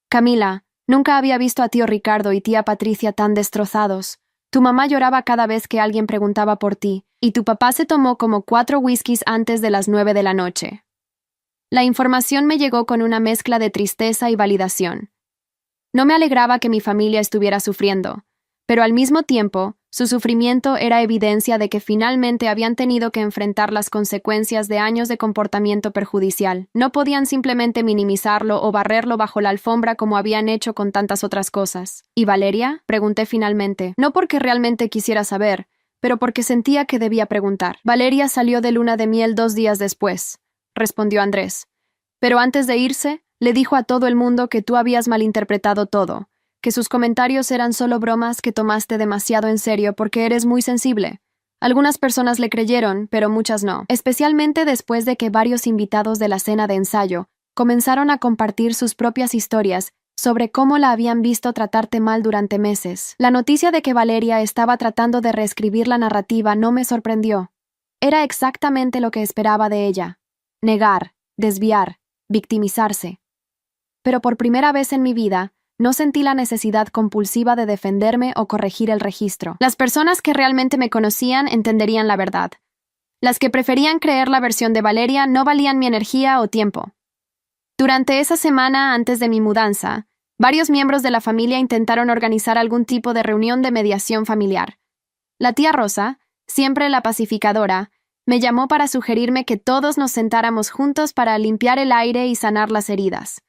Camila, nunca había visto a tío Ricardo y tía Patricia tan destrozados. Tu mamá lloraba cada vez que alguien preguntaba por ti, y tu papá se tomó como 4 whiskies antes de las 9 de la noche. La información me llegó con una mezcla de tristeza y validación. No me alegraba que mi familia estuviera sufriendo, pero al mismo tiempo, su sufrimiento era evidencia de que finalmente habían tenido que enfrentar las consecuencias de años de comportamiento perjudicial. No podían simplemente minimizarlo o barrerlo bajo la alfombra como habían hecho con tantas otras cosas. ¿Y Valeria? Pregunté finalmente, no porque realmente quisiera saber, pero porque sentía que debía preguntar. Valeria salió de luna de miel 2 días después, respondió Andrés. Pero antes de irse, le dijo a todo el mundo que tú habías malinterpretado todo, que sus comentarios eran solo bromas que tomaste demasiado en serio porque eres muy sensible. Algunas personas le creyeron, pero muchas no, especialmente después de que varios invitados de la cena de ensayo comenzaron a compartir sus propias historias sobre cómo la habían visto tratarte mal durante meses. La noticia de que Valeria estaba tratando de reescribir la narrativa no me sorprendió. Era exactamente lo que esperaba de ella. Negar, desviar, victimizarse. Pero por primera vez en mi vida, no sentí la necesidad compulsiva de defenderme o corregir el registro. Las personas que realmente me conocían entenderían la verdad. Las que preferían creer la versión de Valeria no valían mi energía o tiempo. Durante esa semana antes de mi mudanza, varios miembros de la familia intentaron organizar algún tipo de reunión de mediación familiar. La tía Rosa, siempre la pacificadora, me llamó para sugerirme que todos nos sentáramos juntos para limpiar el aire y sanar las heridas.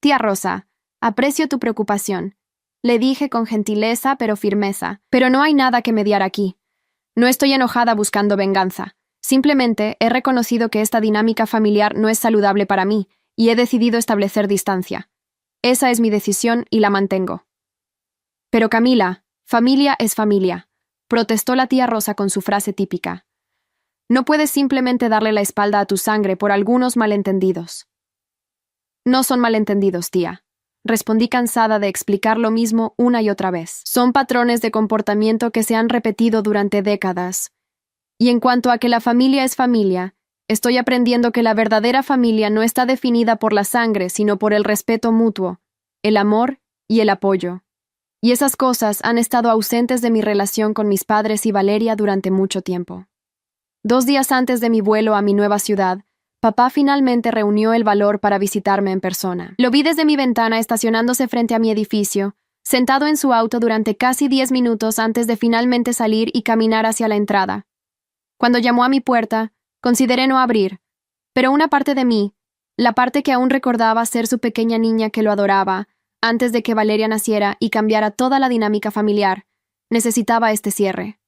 Tía Rosa, aprecio tu preocupación, le dije con gentileza pero firmeza, pero no hay nada que mediar aquí. No estoy enojada buscando venganza. Simplemente he reconocido que esta dinámica familiar no es saludable para mí y he decidido establecer distancia. Esa es mi decisión y la mantengo. Pero Camila, familia es familia, protestó la tía Rosa con su frase típica. No puedes simplemente darle la espalda a tu sangre por algunos malentendidos. No son malentendidos, tía. Respondí cansada de explicar lo mismo una y otra vez. Son patrones de comportamiento que se han repetido durante décadas. Y en cuanto a que la familia es familia, estoy aprendiendo que la verdadera familia no está definida por la sangre, sino por el respeto mutuo, el amor y el apoyo. Y esas cosas han estado ausentes de mi relación con mis padres y Valeria durante mucho tiempo. 2 días antes de mi vuelo a mi nueva ciudad, papá finalmente reunió el valor para visitarme en persona. Lo vi desde mi ventana estacionándose frente a mi edificio, sentado en su auto durante casi 10 minutos antes de finalmente salir y caminar hacia la entrada. Cuando llamó a mi puerta, consideré no abrir, pero una parte de mí, La parte que aún recordaba ser su pequeña niña que lo adoraba, antes de que Valeria naciera y cambiara toda la dinámica familiar, necesitaba este cierre.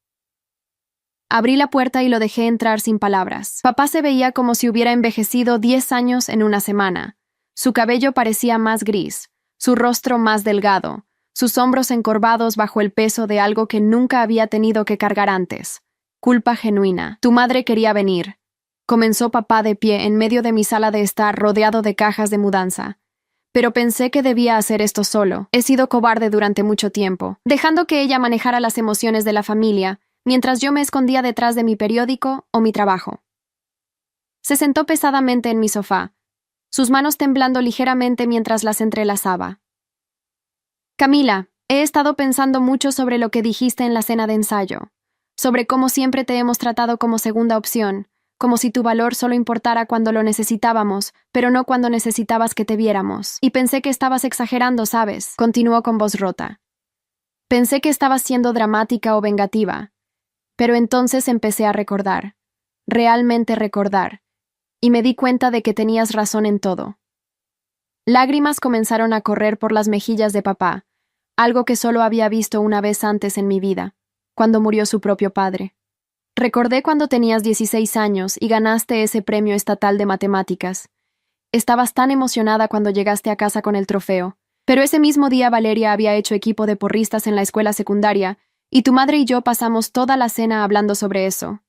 Abrí la puerta y lo dejé entrar sin palabras. Papá se veía como si hubiera envejecido 10 años en una semana. Su cabello parecía más gris, su rostro más delgado, sus hombros encorvados bajo el peso de algo que nunca había tenido que cargar antes. Culpa genuina. Tu madre quería venir. Comenzó papá de pie en medio de mi sala de estar rodeado de cajas de mudanza. Pero pensé que debía hacer esto solo. He sido cobarde durante mucho tiempo, dejando que ella manejara las emociones de la familia, mientras yo me escondía detrás de mi periódico o mi trabajo. Se sentó pesadamente en mi sofá, sus manos temblando ligeramente mientras las entrelazaba. Camila, he estado pensando mucho sobre lo que dijiste en la cena de ensayo, sobre cómo siempre te hemos tratado como segunda opción, como si tu valor solo importara cuando lo necesitábamos, pero no cuando necesitabas que te viéramos. Y pensé que estabas exagerando, ¿sabes? Continuó con voz rota. Pensé que estabas siendo dramática o vengativa. Pero entonces empecé a recordar, realmente recordar, y me di cuenta de que tenías razón en todo. Lágrimas comenzaron a correr por las mejillas de papá, algo que solo había visto una vez antes en mi vida, cuando murió su propio padre. Recordé cuando tenías 16 años y ganaste ese premio estatal de matemáticas. Estabas tan emocionada cuando llegaste a casa con el trofeo, pero ese mismo día Valeria había hecho equipo de porristas en la escuela secundaria, y tu madre y yo pasamos toda la cena hablando sobre eso.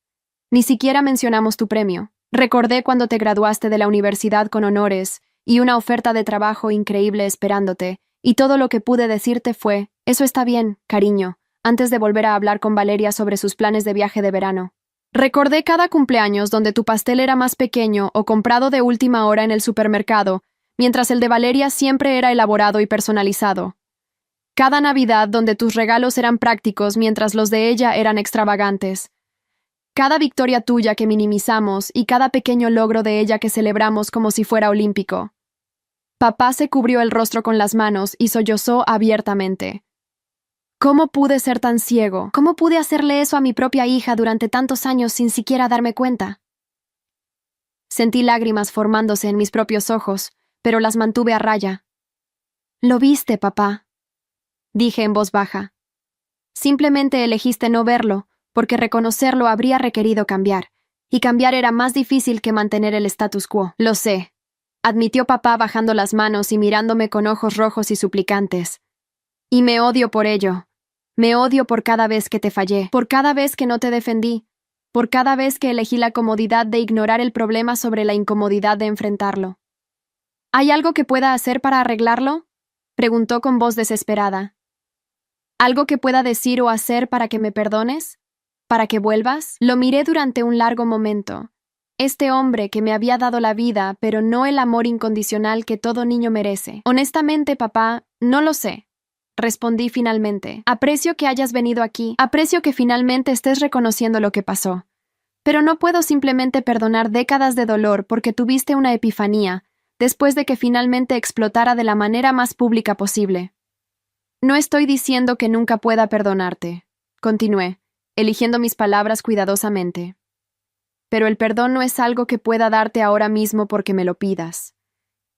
Ni siquiera mencionamos tu premio. Recordé cuando te graduaste de la universidad con honores y una oferta de trabajo increíble esperándote, y todo lo que pude decirte fue, eso está bien, cariño, antes de volver a hablar con Valeria sobre sus planes de viaje de verano. Recordé cada cumpleaños donde tu pastel era más pequeño o comprado de última hora en el supermercado, mientras el de Valeria siempre era elaborado y personalizado. Cada Navidad donde tus regalos eran prácticos mientras los de ella eran extravagantes. Cada victoria tuya que minimizamos y cada pequeño logro de ella que celebramos como si fuera olímpico. Papá se cubrió el rostro con las manos y sollozó abiertamente. ¿Cómo pude ser tan ciego? ¿Cómo pude hacerle eso a mi propia hija durante tantos años sin siquiera darme cuenta? Sentí lágrimas formándose en mis propios ojos, pero las mantuve a raya. «Lo viste, papá», dije en voz baja. «Simplemente elegiste no verlo, porque reconocerlo habría requerido cambiar, y cambiar era más difícil que mantener el status quo. Lo sé», admitió papá bajando las manos y mirándome con ojos rojos y suplicantes. «Y me odio por ello. Me odio por cada vez que te fallé, por cada vez que no te defendí, por cada vez que elegí la comodidad de ignorar el problema sobre la incomodidad de enfrentarlo». «¿Hay algo que pueda hacer para arreglarlo?», preguntó con voz desesperada. «¿Algo que pueda decir o hacer para que me perdones? ¿Para que vuelvas?». Lo miré durante un largo momento. Este hombre que me había dado la vida, pero no el amor incondicional que todo niño merece. «Honestamente, papá, no lo sé», respondí finalmente. «Aprecio que hayas venido aquí, aprecio que finalmente estés reconociendo lo que pasó. Pero no puedo simplemente perdonar décadas de dolor porque tuviste una epifanía, después de que finalmente explotara de la manera más pública posible». «No estoy diciendo que nunca pueda perdonarte», continué, eligiendo mis palabras cuidadosamente. «Pero el perdón no es algo que pueda darte ahora mismo porque me lo pidas.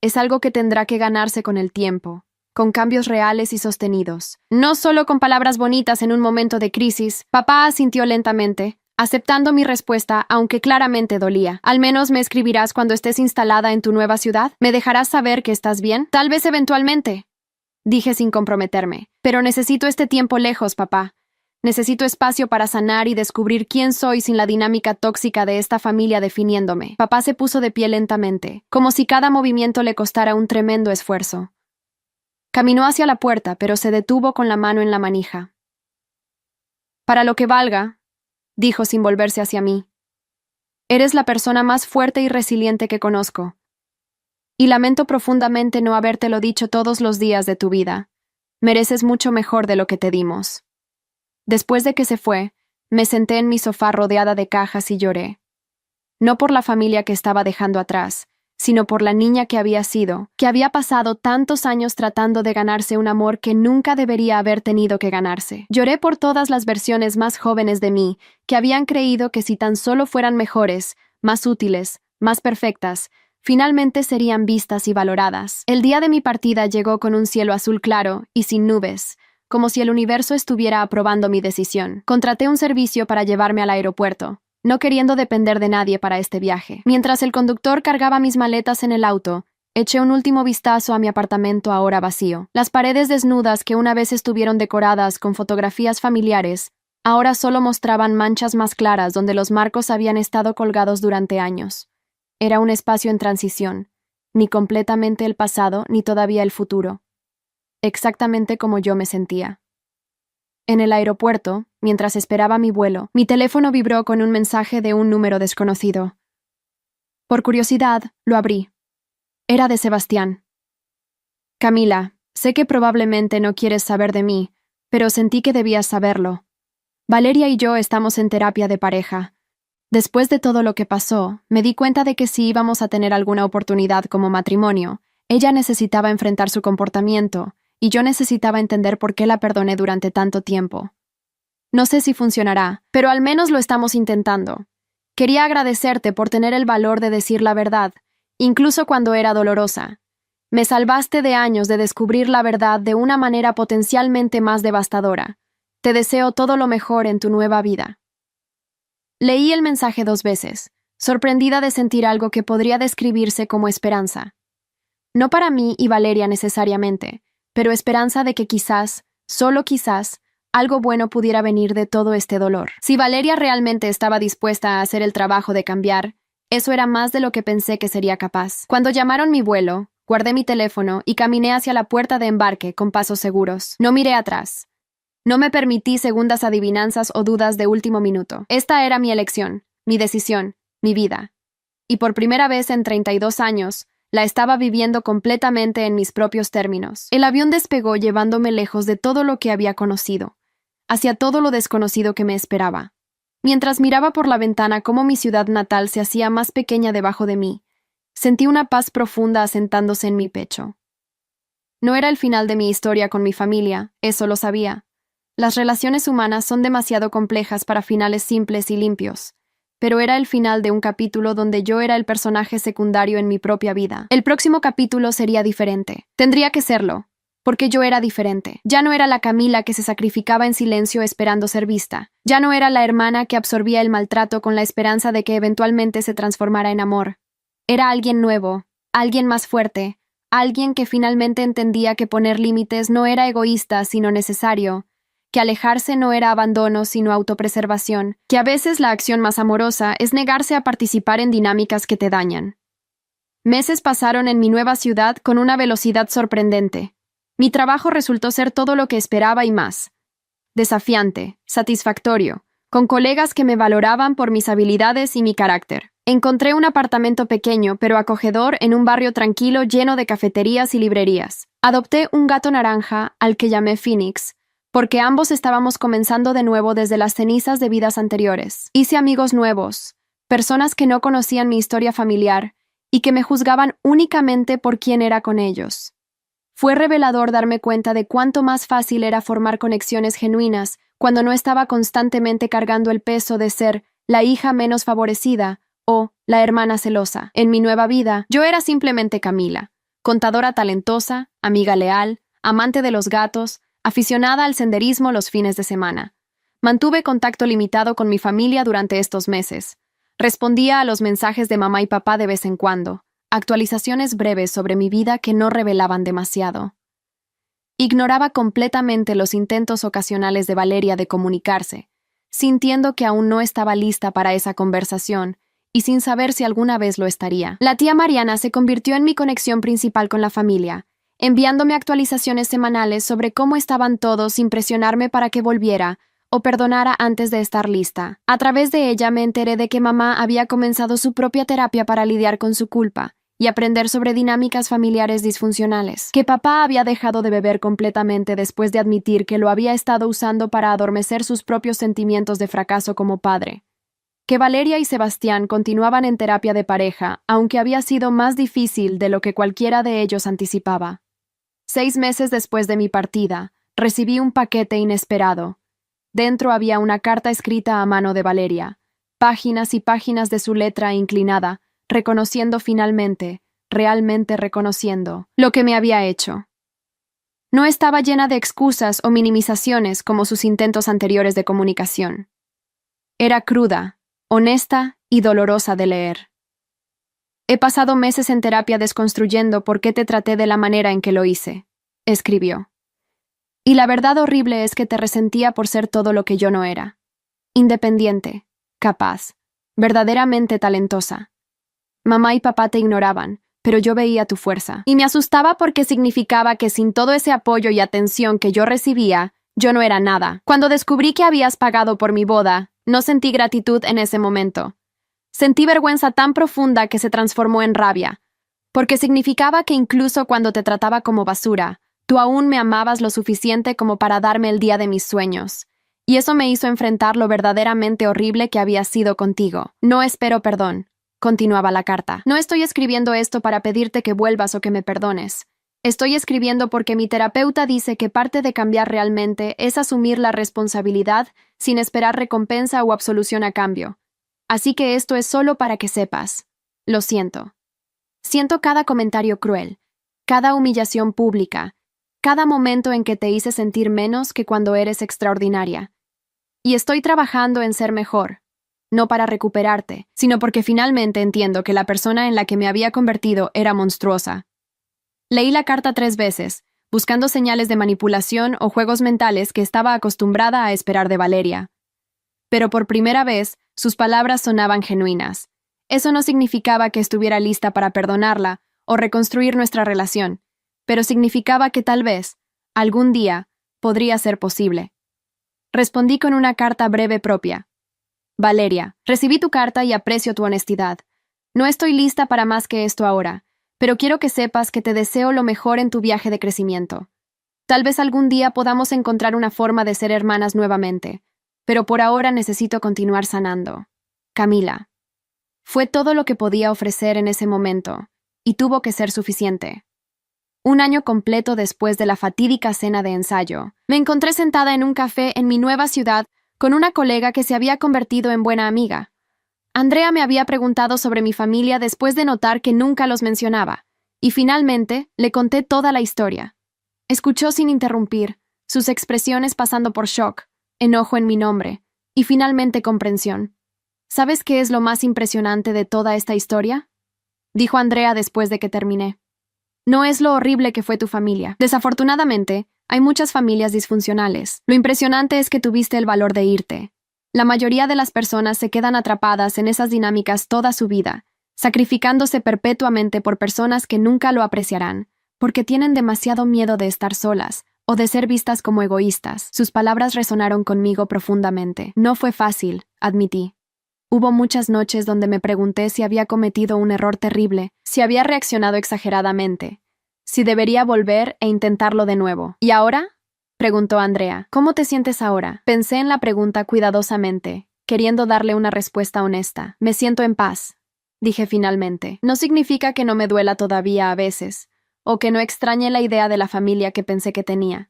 Es algo que tendrá que ganarse con el tiempo, con cambios reales y sostenidos. No solo con palabras bonitas en un momento de crisis». Papá asintió lentamente, aceptando mi respuesta, aunque claramente dolía. «¿Al menos me escribirás cuando estés instalada en tu nueva ciudad? ¿Me dejarás saber que estás bien? Tal vez eventualmente», dije sin comprometerme. «Pero necesito este tiempo lejos, papá. Necesito espacio para sanar y descubrir quién soy sin la dinámica tóxica de esta familia definiéndome». Papá se puso de pie lentamente, como si cada movimiento le costara un tremendo esfuerzo. Caminó hacia la puerta, pero se detuvo con la mano en la manija. «Para lo que valga», dijo sin volverse hacia mí, «eres la persona más fuerte y resiliente que conozco. Y lamento profundamente no habértelo dicho todos los días de tu vida. Mereces mucho mejor de lo que te dimos». Después de que se fue, me senté en mi sofá rodeada de cajas y lloré. No por la familia que estaba dejando atrás, sino por la niña que había sido, que había pasado tantos años tratando de ganarse un amor que nunca debería haber tenido que ganarse. Lloré por todas las versiones más jóvenes de mí, que habían creído que si tan solo fueran mejores, más útiles, más perfectas, finalmente serían vistas y valoradas. El día de mi partida llegó con un cielo azul claro y sin nubes, como si el universo estuviera aprobando mi decisión. Contraté un servicio para llevarme al aeropuerto, no queriendo depender de nadie para este viaje. Mientras el conductor cargaba mis maletas en el auto, eché un último vistazo a mi apartamento ahora vacío. Las paredes desnudas que una vez estuvieron decoradas con fotografías familiares, ahora solo mostraban manchas más claras donde los marcos habían estado colgados durante años. Era un espacio en transición, ni completamente el pasado ni todavía el futuro. Exactamente como yo me sentía. En el aeropuerto, mientras esperaba mi vuelo, mi teléfono vibró con un mensaje de un número desconocido. Por curiosidad, lo abrí. Era de Sebastián. Camila, sé que probablemente no quieres saber de mí, pero sentí que debías saberlo. Valeria y yo estamos en terapia de pareja. Después de todo lo que pasó, me di cuenta de que si íbamos a tener alguna oportunidad como matrimonio, ella necesitaba enfrentar su comportamiento, y yo necesitaba entender por qué la perdoné durante tanto tiempo. No sé si funcionará, pero al menos lo estamos intentando. Quería agradecerte por tener el valor de decir la verdad, incluso cuando era dolorosa. Me salvaste de años de descubrir la verdad de una manera potencialmente más devastadora. Te deseo todo lo mejor en tu nueva vida. Leí el mensaje 2 veces, sorprendida de sentir algo que podría describirse como esperanza. No para mí y Valeria necesariamente, pero esperanza de que quizás, solo quizás, algo bueno pudiera venir de todo este dolor. Si Valeria realmente estaba dispuesta a hacer el trabajo de cambiar, eso era más de lo que pensé que sería capaz. Cuando llamaron mi vuelo, guardé mi teléfono y caminé hacia la puerta de embarque con pasos seguros. No miré atrás. No me permití segundas adivinanzas o dudas de último minuto. Esta era mi elección, mi decisión, mi vida. Y por primera vez en 32 años, la estaba viviendo completamente en mis propios términos. El avión despegó llevándome lejos de todo lo que había conocido, hacia todo lo desconocido que me esperaba. Mientras miraba por la ventana cómo mi ciudad natal se hacía más pequeña debajo de mí, sentí una paz profunda asentándose en mi pecho. No era el final de mi historia con mi familia, eso lo sabía. Las relaciones humanas son demasiado complejas para finales simples y limpios, pero era el final de un capítulo donde yo era el personaje secundario en mi propia vida. El próximo capítulo sería diferente. Tendría que serlo, porque yo era diferente. Ya no era la Camila que se sacrificaba en silencio esperando ser vista. Ya no era la hermana que absorbía el maltrato con la esperanza de que eventualmente se transformara en amor. Era alguien nuevo, alguien más fuerte, alguien que finalmente entendía que poner límites no era egoísta sino necesario, que alejarse no era abandono sino autopreservación, que a veces la acción más amorosa es negarse a participar en dinámicas que te dañan. Meses pasaron en mi nueva ciudad con una velocidad sorprendente. Mi trabajo resultó ser todo lo que esperaba y más. Desafiante, satisfactorio, con colegas que me valoraban por mis habilidades y mi carácter. Encontré un apartamento pequeño pero acogedor en un barrio tranquilo lleno de cafeterías y librerías. Adopté un gato naranja al que llamé Phoenix, porque ambos estábamos comenzando de nuevo desde las cenizas de vidas anteriores. Hice amigos nuevos, personas que no conocían mi historia familiar y que me juzgaban únicamente por quién era con ellos. Fue revelador darme cuenta de cuánto más fácil era formar conexiones genuinas cuando no estaba constantemente cargando el peso de ser la hija menos favorecida o la hermana celosa. En mi nueva vida, yo era simplemente Camila, contadora talentosa, amiga leal, amante de los gatos, aficionada al senderismo los fines de semana. Mantuve contacto limitado con mi familia durante estos meses. Respondía a los mensajes de mamá y papá de vez en cuando, actualizaciones breves sobre mi vida que no revelaban demasiado. Ignoraba completamente los intentos ocasionales de Valeria de comunicarse, sintiendo que aún no estaba lista para esa conversación y sin saber si alguna vez lo estaría. La tía Mariana se convirtió en mi conexión principal con la familia, enviándome actualizaciones semanales sobre cómo estaban todos sin presionarme para que volviera o perdonara antes de estar lista. A través de ella me enteré de que mamá había comenzado su propia terapia para lidiar con su culpa y aprender sobre dinámicas familiares disfuncionales, que papá había dejado de beber completamente después de admitir que lo había estado usando para adormecer sus propios sentimientos de fracaso como padre, que Valeria y Sebastián continuaban en terapia de pareja, aunque había sido más difícil de lo que cualquiera de ellos anticipaba. 6 meses después de mi partida, recibí un paquete inesperado. Dentro había una carta escrita a mano de Valeria, páginas y páginas de su letra inclinada, reconociendo finalmente, realmente reconociendo, lo que me había hecho. No estaba llena de excusas o minimizaciones como sus intentos anteriores de comunicación. Era cruda, honesta y dolorosa de leer. He pasado meses en terapia desconstruyendo por qué te traté de la manera en que lo hice, escribió. Y la verdad horrible es que te resentía por ser todo lo que yo no era. Independiente, capaz, verdaderamente talentosa. Mamá y papá te ignoraban, pero yo veía tu fuerza. Y me asustaba porque significaba que sin todo ese apoyo y atención que yo recibía, yo no era nada. Cuando descubrí que habías pagado por mi boda, no sentí gratitud en ese momento. Sentí vergüenza tan profunda que se transformó en rabia, porque significaba que incluso cuando te trataba como basura, tú aún me amabas lo suficiente como para darme el día de mis sueños. Y eso me hizo enfrentar lo verdaderamente horrible que había sido contigo. No espero perdón, continuaba la carta. No estoy escribiendo esto para pedirte que vuelvas o que me perdones. Estoy escribiendo porque mi terapeuta dice que parte de cambiar realmente es asumir la responsabilidad sin esperar recompensa o absolución a cambio. Así que esto es solo para que sepas. Lo siento. Siento cada comentario cruel, cada humillación pública, cada momento en que te hice sentir menos que cuando eres extraordinaria. Y estoy trabajando en ser mejor, no para recuperarte, sino porque finalmente entiendo que la persona en la que me había convertido era monstruosa. Leí la carta 3 veces, buscando señales de manipulación o juegos mentales que estaba acostumbrada a esperar de Valeria. Pero por primera vez, sus palabras sonaban genuinas. Eso no significaba que estuviera lista para perdonarla o reconstruir nuestra relación, pero significaba que tal vez, algún día, podría ser posible. Respondí con una carta breve propia. Valeria, recibí tu carta y aprecio tu honestidad. No estoy lista para más que esto ahora, pero quiero que sepas que te deseo lo mejor en tu viaje de crecimiento. Tal vez algún día podamos encontrar una forma de ser hermanas nuevamente, pero por ahora necesito continuar sanando. Camila. Fue todo lo que podía ofrecer en ese momento, y tuvo que ser suficiente. Un año completo después de la fatídica cena de ensayo, me encontré sentada en un café en mi nueva ciudad con una colega que se había convertido en buena amiga. Andrea me había preguntado sobre mi familia después de notar que nunca los mencionaba, y finalmente le conté toda la historia. Escuchó sin interrumpir, sus expresiones pasando por shock, enojo en mi nombre, y finalmente comprensión. ¿Sabes qué es lo más impresionante de toda esta historia?, dijo Andrea después de que terminé. No es lo horrible que fue tu familia. Desafortunadamente, hay muchas familias disfuncionales. Lo impresionante es que tuviste el valor de irte. La mayoría de las personas se quedan atrapadas en esas dinámicas toda su vida, sacrificándose perpetuamente por personas que nunca lo apreciarán, porque tienen demasiado miedo de estar solas o de ser vistas como egoístas. Sus palabras resonaron conmigo profundamente. No fue fácil, admití. Hubo muchas noches donde me pregunté si había cometido un error terrible, si había reaccionado exageradamente, si debería volver e intentarlo de nuevo. ¿Y ahora?, preguntó Andrea. ¿Cómo te sientes ahora? Pensé en la pregunta cuidadosamente, queriendo darle una respuesta honesta. Me siento en paz, dije finalmente. No significa que no me duela todavía a veces, o que no extrañe la idea de la familia que pensé que tenía.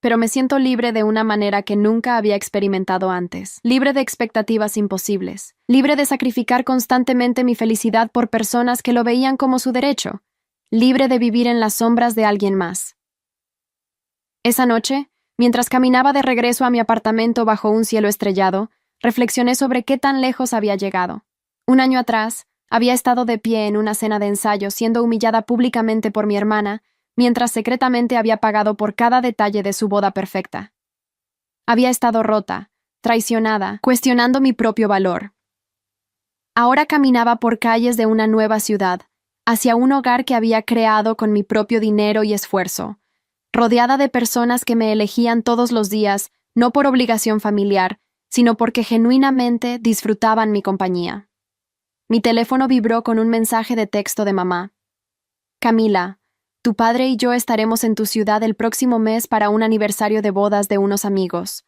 Pero me siento libre de una manera que nunca había experimentado antes, libre de expectativas imposibles, libre de sacrificar constantemente mi felicidad por personas que lo veían como su derecho, libre de vivir en las sombras de alguien más. Esa noche, mientras caminaba de regreso a mi apartamento bajo un cielo estrellado, reflexioné sobre qué tan lejos había llegado. Un año atrás, había estado de pie en una cena de ensayo siendo humillada públicamente por mi hermana, mientras secretamente había pagado por cada detalle de su boda perfecta. Había estado rota, traicionada, cuestionando mi propio valor. Ahora caminaba por calles de una nueva ciudad, hacia un hogar que había creado con mi propio dinero y esfuerzo, rodeada de personas que me elegían todos los días, no por obligación familiar, sino porque genuinamente disfrutaban mi compañía. Mi teléfono vibró con un mensaje de texto de mamá. Camila, tu padre y yo estaremos en tu ciudad el próximo mes para un aniversario de bodas de unos amigos.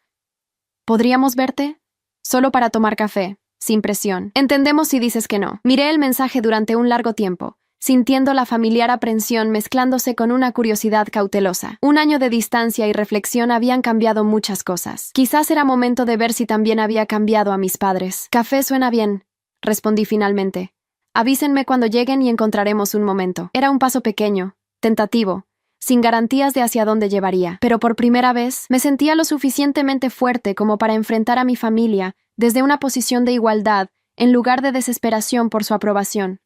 ¿Podríamos verte? Solo para tomar café, sin presión. Entendemos si dices que no. Miré el mensaje durante un largo tiempo, sintiendo la familiar aprensión mezclándose con una curiosidad cautelosa. Un año de distancia y reflexión habían cambiado muchas cosas. Quizás era momento de ver si también había cambiado a mis padres. Café suena bien, respondí finalmente. Avísenme cuando lleguen y encontraremos un momento. Era un paso pequeño, tentativo, sin garantías de hacia dónde llevaría, pero por primera vez me sentía lo suficientemente fuerte como para enfrentar a mi familia desde una posición de igualdad en lugar de desesperación por su aprobación.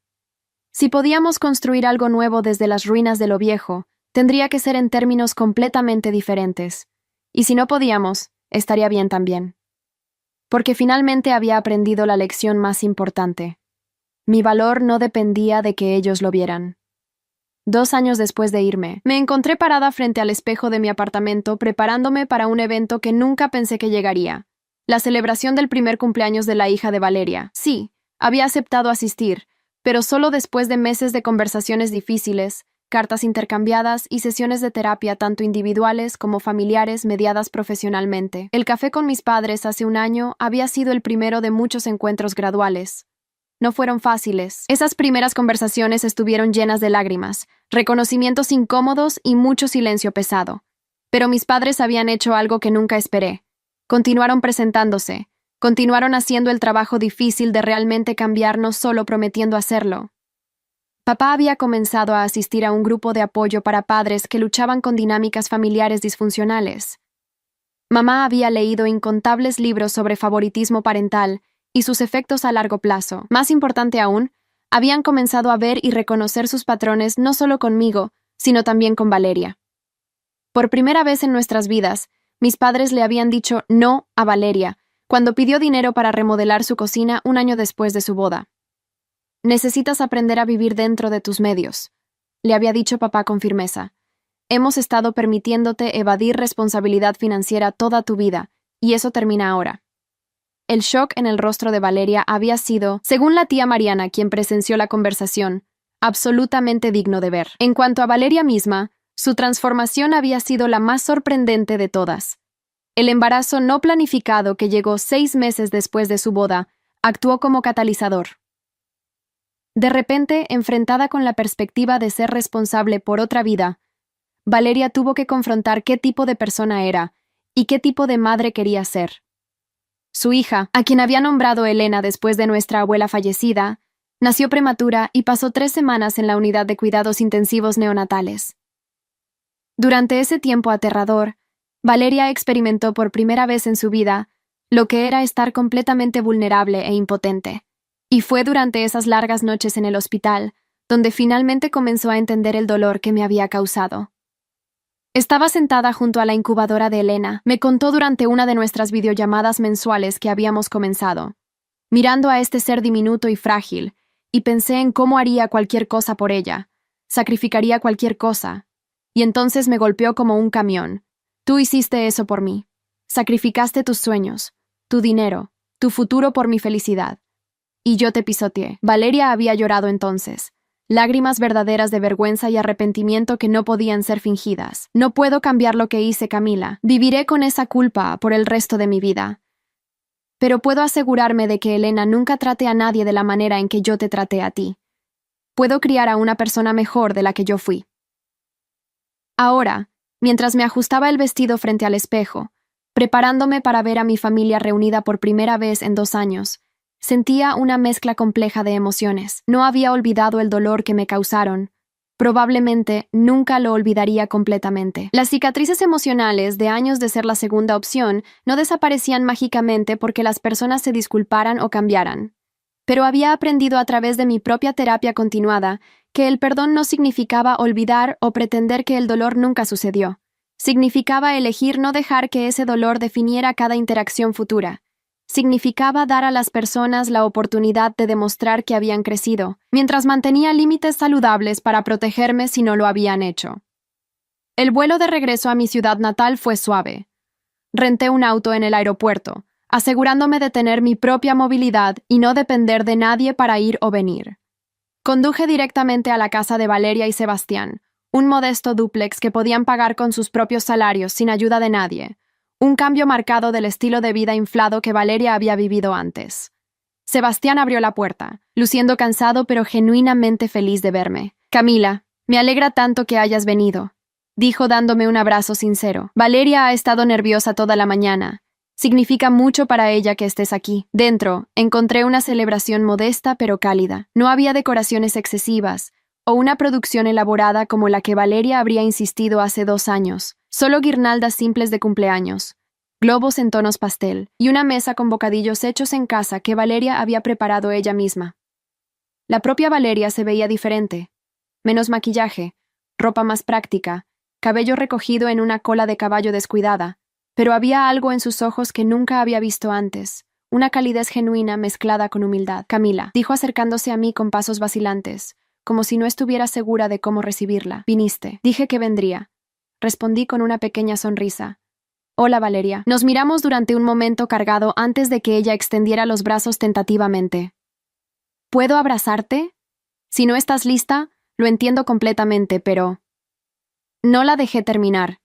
Si podíamos construir algo nuevo desde las ruinas de lo viejo, tendría que ser en términos completamente diferentes. Y si no podíamos, estaría bien también. Porque finalmente había aprendido la lección más importante. Mi valor no dependía de que ellos lo vieran. 2 años después de irme, me encontré parada frente al espejo de mi apartamento preparándome para un evento que nunca pensé que llegaría. La celebración del primer cumpleaños de la hija de Valeria. Sí, había aceptado asistir, pero solo después de meses de conversaciones difíciles, cartas intercambiadas y sesiones de terapia tanto individuales como familiares mediadas profesionalmente. El café con mis padres hace un año había sido el primero de muchos encuentros graduales. No fueron fáciles. Esas primeras conversaciones estuvieron llenas de lágrimas, reconocimientos incómodos y mucho silencio pesado. Pero mis padres habían hecho algo que nunca esperé. Continuaron presentándose, continuaron haciendo el trabajo difícil de realmente cambiar, no solo prometiendo hacerlo. Papá había comenzado a asistir a un grupo de apoyo para padres que luchaban con dinámicas familiares disfuncionales. Mamá había leído incontables libros sobre favoritismo parental y sus efectos a largo plazo. Más importante aún, habían comenzado a ver y reconocer sus patrones no solo conmigo, sino también con Valeria. Por primera vez en nuestras vidas, mis padres le habían dicho no a Valeria cuando pidió dinero para remodelar su cocina un año después de su boda. Necesitas aprender a vivir dentro de tus medios, le había dicho papá con firmeza. Hemos estado permitiéndote evadir responsabilidad financiera toda tu vida, y eso termina ahora. El shock en el rostro de Valeria había sido, según la tía Mariana, quien presenció la conversación, absolutamente digno de ver. En cuanto a Valeria misma, su transformación había sido la más sorprendente de todas. El embarazo no planificado que llegó 6 meses después de su boda actuó como catalizador. De repente, enfrentada con la perspectiva de ser responsable por otra vida, Valeria tuvo que confrontar qué tipo de persona era y qué tipo de madre quería ser. Su hija, a quien había nombrado Elena después de nuestra abuela fallecida, nació prematura y pasó 3 semanas en la unidad de cuidados intensivos neonatales. Durante ese tiempo aterrador, Valeria experimentó por primera vez en su vida lo que era estar completamente vulnerable e impotente. Y fue durante esas largas noches en el hospital donde finalmente comenzó a entender el dolor que me había causado. Estaba sentada junto a la incubadora de Elena, me contó durante una de nuestras videollamadas mensuales que habíamos comenzado, mirando a este ser diminuto y frágil, y pensé en cómo haría cualquier cosa por ella, sacrificaría cualquier cosa, y entonces me golpeó como un camión. Tú hiciste eso por mí. Sacrificaste tus sueños, tu dinero, tu futuro por mi felicidad. Y yo te pisoteé. Valeria había llorado entonces. Lágrimas verdaderas de vergüenza y arrepentimiento que no podían ser fingidas. No puedo cambiar lo que hice, Camila. Viviré con esa culpa por el resto de mi vida. Pero puedo asegurarme de que Elena nunca trate a nadie de la manera en que yo te traté a ti. Puedo criar a una persona mejor de la que yo fui. Ahora, mientras me ajustaba el vestido frente al espejo, preparándome para ver a mi familia reunida por primera vez en 2 años, sentía una mezcla compleja de emociones. No había olvidado el dolor que me causaron. Probablemente nunca lo olvidaría completamente. Las cicatrices emocionales de años de ser la segunda opción no desaparecían mágicamente porque las personas se disculparan o cambiaran. Pero había aprendido a través de mi propia terapia continuada que el perdón no significaba olvidar o pretender que el dolor nunca sucedió. Significaba elegir no dejar que ese dolor definiera cada interacción futura. Significaba dar a las personas la oportunidad de demostrar que habían crecido, mientras mantenía límites saludables para protegerme si no lo habían hecho. El vuelo de regreso a mi ciudad natal fue suave. Renté un auto en el aeropuerto, asegurándome de tener mi propia movilidad y no depender de nadie para ir o venir. Conduje directamente a la casa de Valeria y Sebastián, un modesto dúplex que podían pagar con sus propios salarios sin ayuda de nadie. Un cambio marcado del estilo de vida inflado que Valeria había vivido antes. Sebastián abrió la puerta, luciendo cansado pero genuinamente feliz de verme. «Camila, me alegra tanto que hayas venido», dijo dándome un abrazo sincero. «Valeria ha estado nerviosa toda la mañana. Significa mucho para ella que estés aquí. Dentro, encontré una celebración modesta pero cálida. No había decoraciones excesivas, o una producción elaborada como la que Valeria habría insistido hace 2 años. Solo guirnaldas simples de cumpleaños, globos en tonos pastel, y una mesa con bocadillos hechos en casa que Valeria había preparado ella misma. La propia Valeria se veía diferente. Menos maquillaje, ropa más práctica, cabello recogido en una cola de caballo descuidada, pero había algo en sus ojos que nunca había visto antes, una calidez genuina mezclada con humildad. Camila, dijo acercándose a mí con pasos vacilantes, como si no estuviera segura de cómo recibirla. Viniste. Dije que vendría. Respondí con una pequeña sonrisa. Hola, Valeria. Nos miramos durante un momento cargado antes de que ella extendiera los brazos tentativamente. ¿Puedo abrazarte? Si no estás lista, lo entiendo completamente, pero... No la dejé terminar.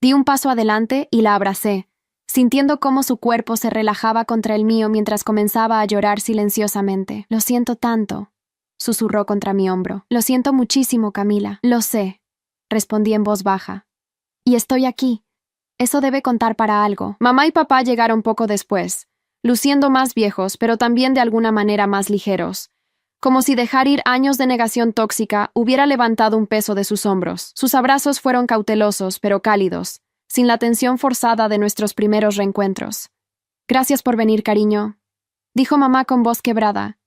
Di un paso adelante y la abracé, sintiendo cómo su cuerpo se relajaba contra el mío mientras comenzaba a llorar silenciosamente. Lo siento tanto, susurró contra mi hombro. Lo siento muchísimo, Camila. Lo sé, respondí en voz baja. Y estoy aquí. Eso debe contar para algo. Mamá y papá llegaron poco después, luciendo más viejos, pero también de alguna manera más ligeros, como si dejar ir años de negación tóxica hubiera levantado un peso de sus hombros. Sus abrazos fueron cautelosos, pero cálidos, sin la tensión forzada de nuestros primeros reencuentros. Gracias por venir, cariño, dijo mamá con voz quebrada.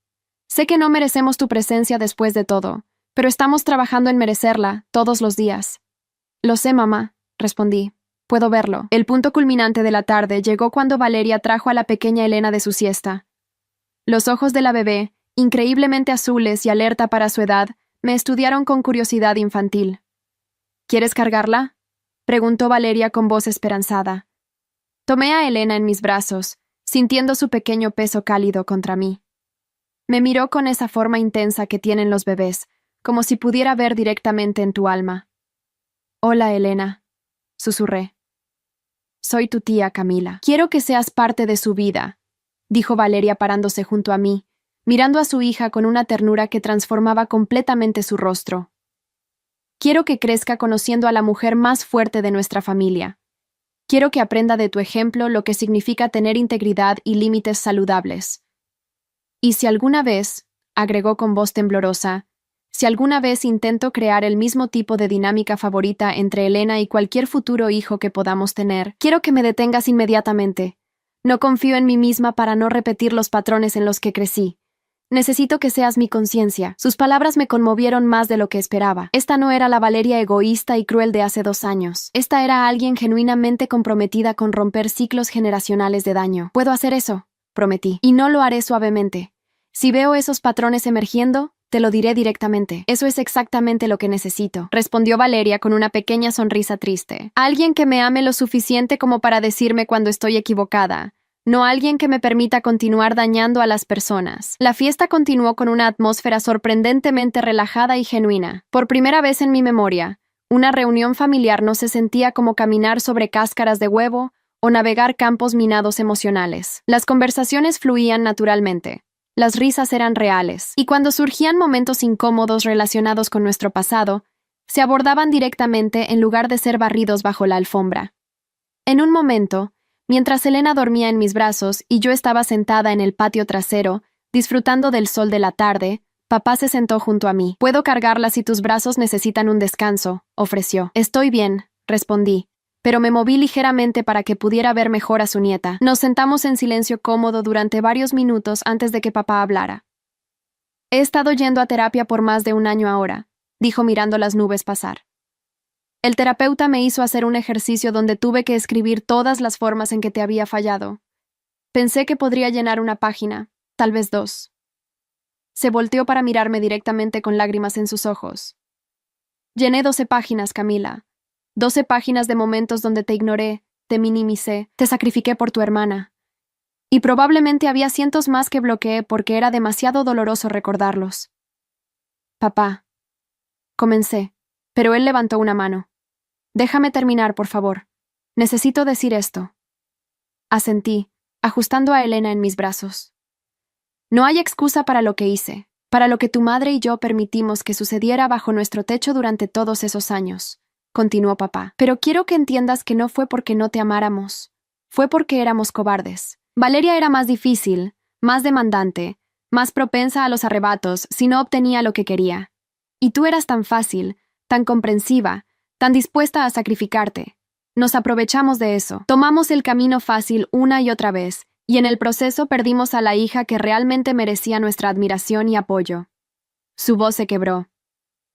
Sé que no merecemos tu presencia después de todo, pero estamos trabajando en merecerla todos los días. Lo sé, mamá, respondí. Puedo verlo. El punto culminante de la tarde llegó cuando Valeria trajo a la pequeña Elena de su siesta. Los ojos de la bebé, increíblemente azules y alerta para su edad, me estudiaron con curiosidad infantil. ¿Quieres cargarla?, preguntó Valeria con voz esperanzada. Tomé a Elena en mis brazos, sintiendo su pequeño peso cálido contra mí. Me miró con esa forma intensa que tienen los bebés, como si pudiera ver directamente en tu alma. Hola, Elena, susurré. Soy tu tía, Camila. Quiero que seas parte de su vida, dijo Valeria parándose junto a mí, mirando a su hija con una ternura que transformaba completamente su rostro. Quiero que crezca conociendo a la mujer más fuerte de nuestra familia. Quiero que aprenda de tu ejemplo lo que significa tener integridad y límites saludables. Y si alguna vez, agregó con voz temblorosa, si alguna vez intento crear el mismo tipo de dinámica favorita entre Elena y cualquier futuro hijo que podamos tener, quiero que me detengas inmediatamente. No confío en mí misma para no repetir los patrones en los que crecí. Necesito que seas mi conciencia. Sus palabras me conmovieron más de lo que esperaba. Esta no era la Valeria egoísta y cruel de hace 2 años. Esta era alguien genuinamente comprometida con romper ciclos generacionales de daño. Puedo hacer eso, prometí, y no lo haré suavemente. Si veo esos patrones emergiendo, te lo diré directamente. Eso es exactamente lo que necesito, respondió Valeria con una pequeña sonrisa triste. Alguien que me ame lo suficiente como para decirme cuando estoy equivocada. No alguien que me permita continuar dañando a las personas. La fiesta continuó con una atmósfera sorprendentemente relajada y genuina. Por primera vez en mi memoria, una reunión familiar no se sentía como caminar sobre cáscaras de huevo o navegar campos minados emocionales. Las conversaciones fluían naturalmente. Las risas eran reales. Y cuando surgían momentos incómodos relacionados con nuestro pasado, se abordaban directamente en lugar de ser barridos bajo la alfombra. En un momento, mientras Elena dormía en mis brazos y yo estaba sentada en el patio trasero, disfrutando del sol de la tarde, papá se sentó junto a mí. «Puedo cargarla si tus brazos necesitan un descanso», ofreció. «Estoy bien», respondí, pero me moví ligeramente para que pudiera ver mejor a su nieta. Nos sentamos en silencio cómodo durante varios minutos antes de que papá hablara. «He estado yendo a terapia por más de 1 año ahora», dijo mirando las nubes pasar. El terapeuta me hizo hacer un ejercicio donde tuve que escribir todas las formas en que te había fallado. Pensé que podría llenar 1 página, tal vez 2. Se volteó para mirarme directamente con lágrimas en sus ojos. Llené 12 páginas, Camila. 12 páginas de momentos donde te ignoré, te minimicé, te sacrifiqué por tu hermana. Y probablemente había cientos más que bloqueé porque era demasiado doloroso recordarlos. Papá. Comencé, pero él levantó una mano. Déjame terminar, por favor. Necesito decir esto. Asentí, ajustando a Elena en mis brazos. No hay excusa para lo que hice, para lo que tu madre y yo permitimos que sucediera bajo nuestro techo durante todos esos años, continuó papá. Pero quiero que entiendas que no fue porque no te amáramos. fue porque éramos cobardes. Valeria era más difícil, más demandante, más propensa a los arrebatos si no obtenía lo que quería. Y tú eras tan fácil, tan comprensiva, tan dispuesta a sacrificarte. Nos aprovechamos de eso. Tomamos el camino fácil una y otra vez, y en el proceso perdimos a la hija que realmente merecía nuestra admiración y apoyo. Su voz se quebró.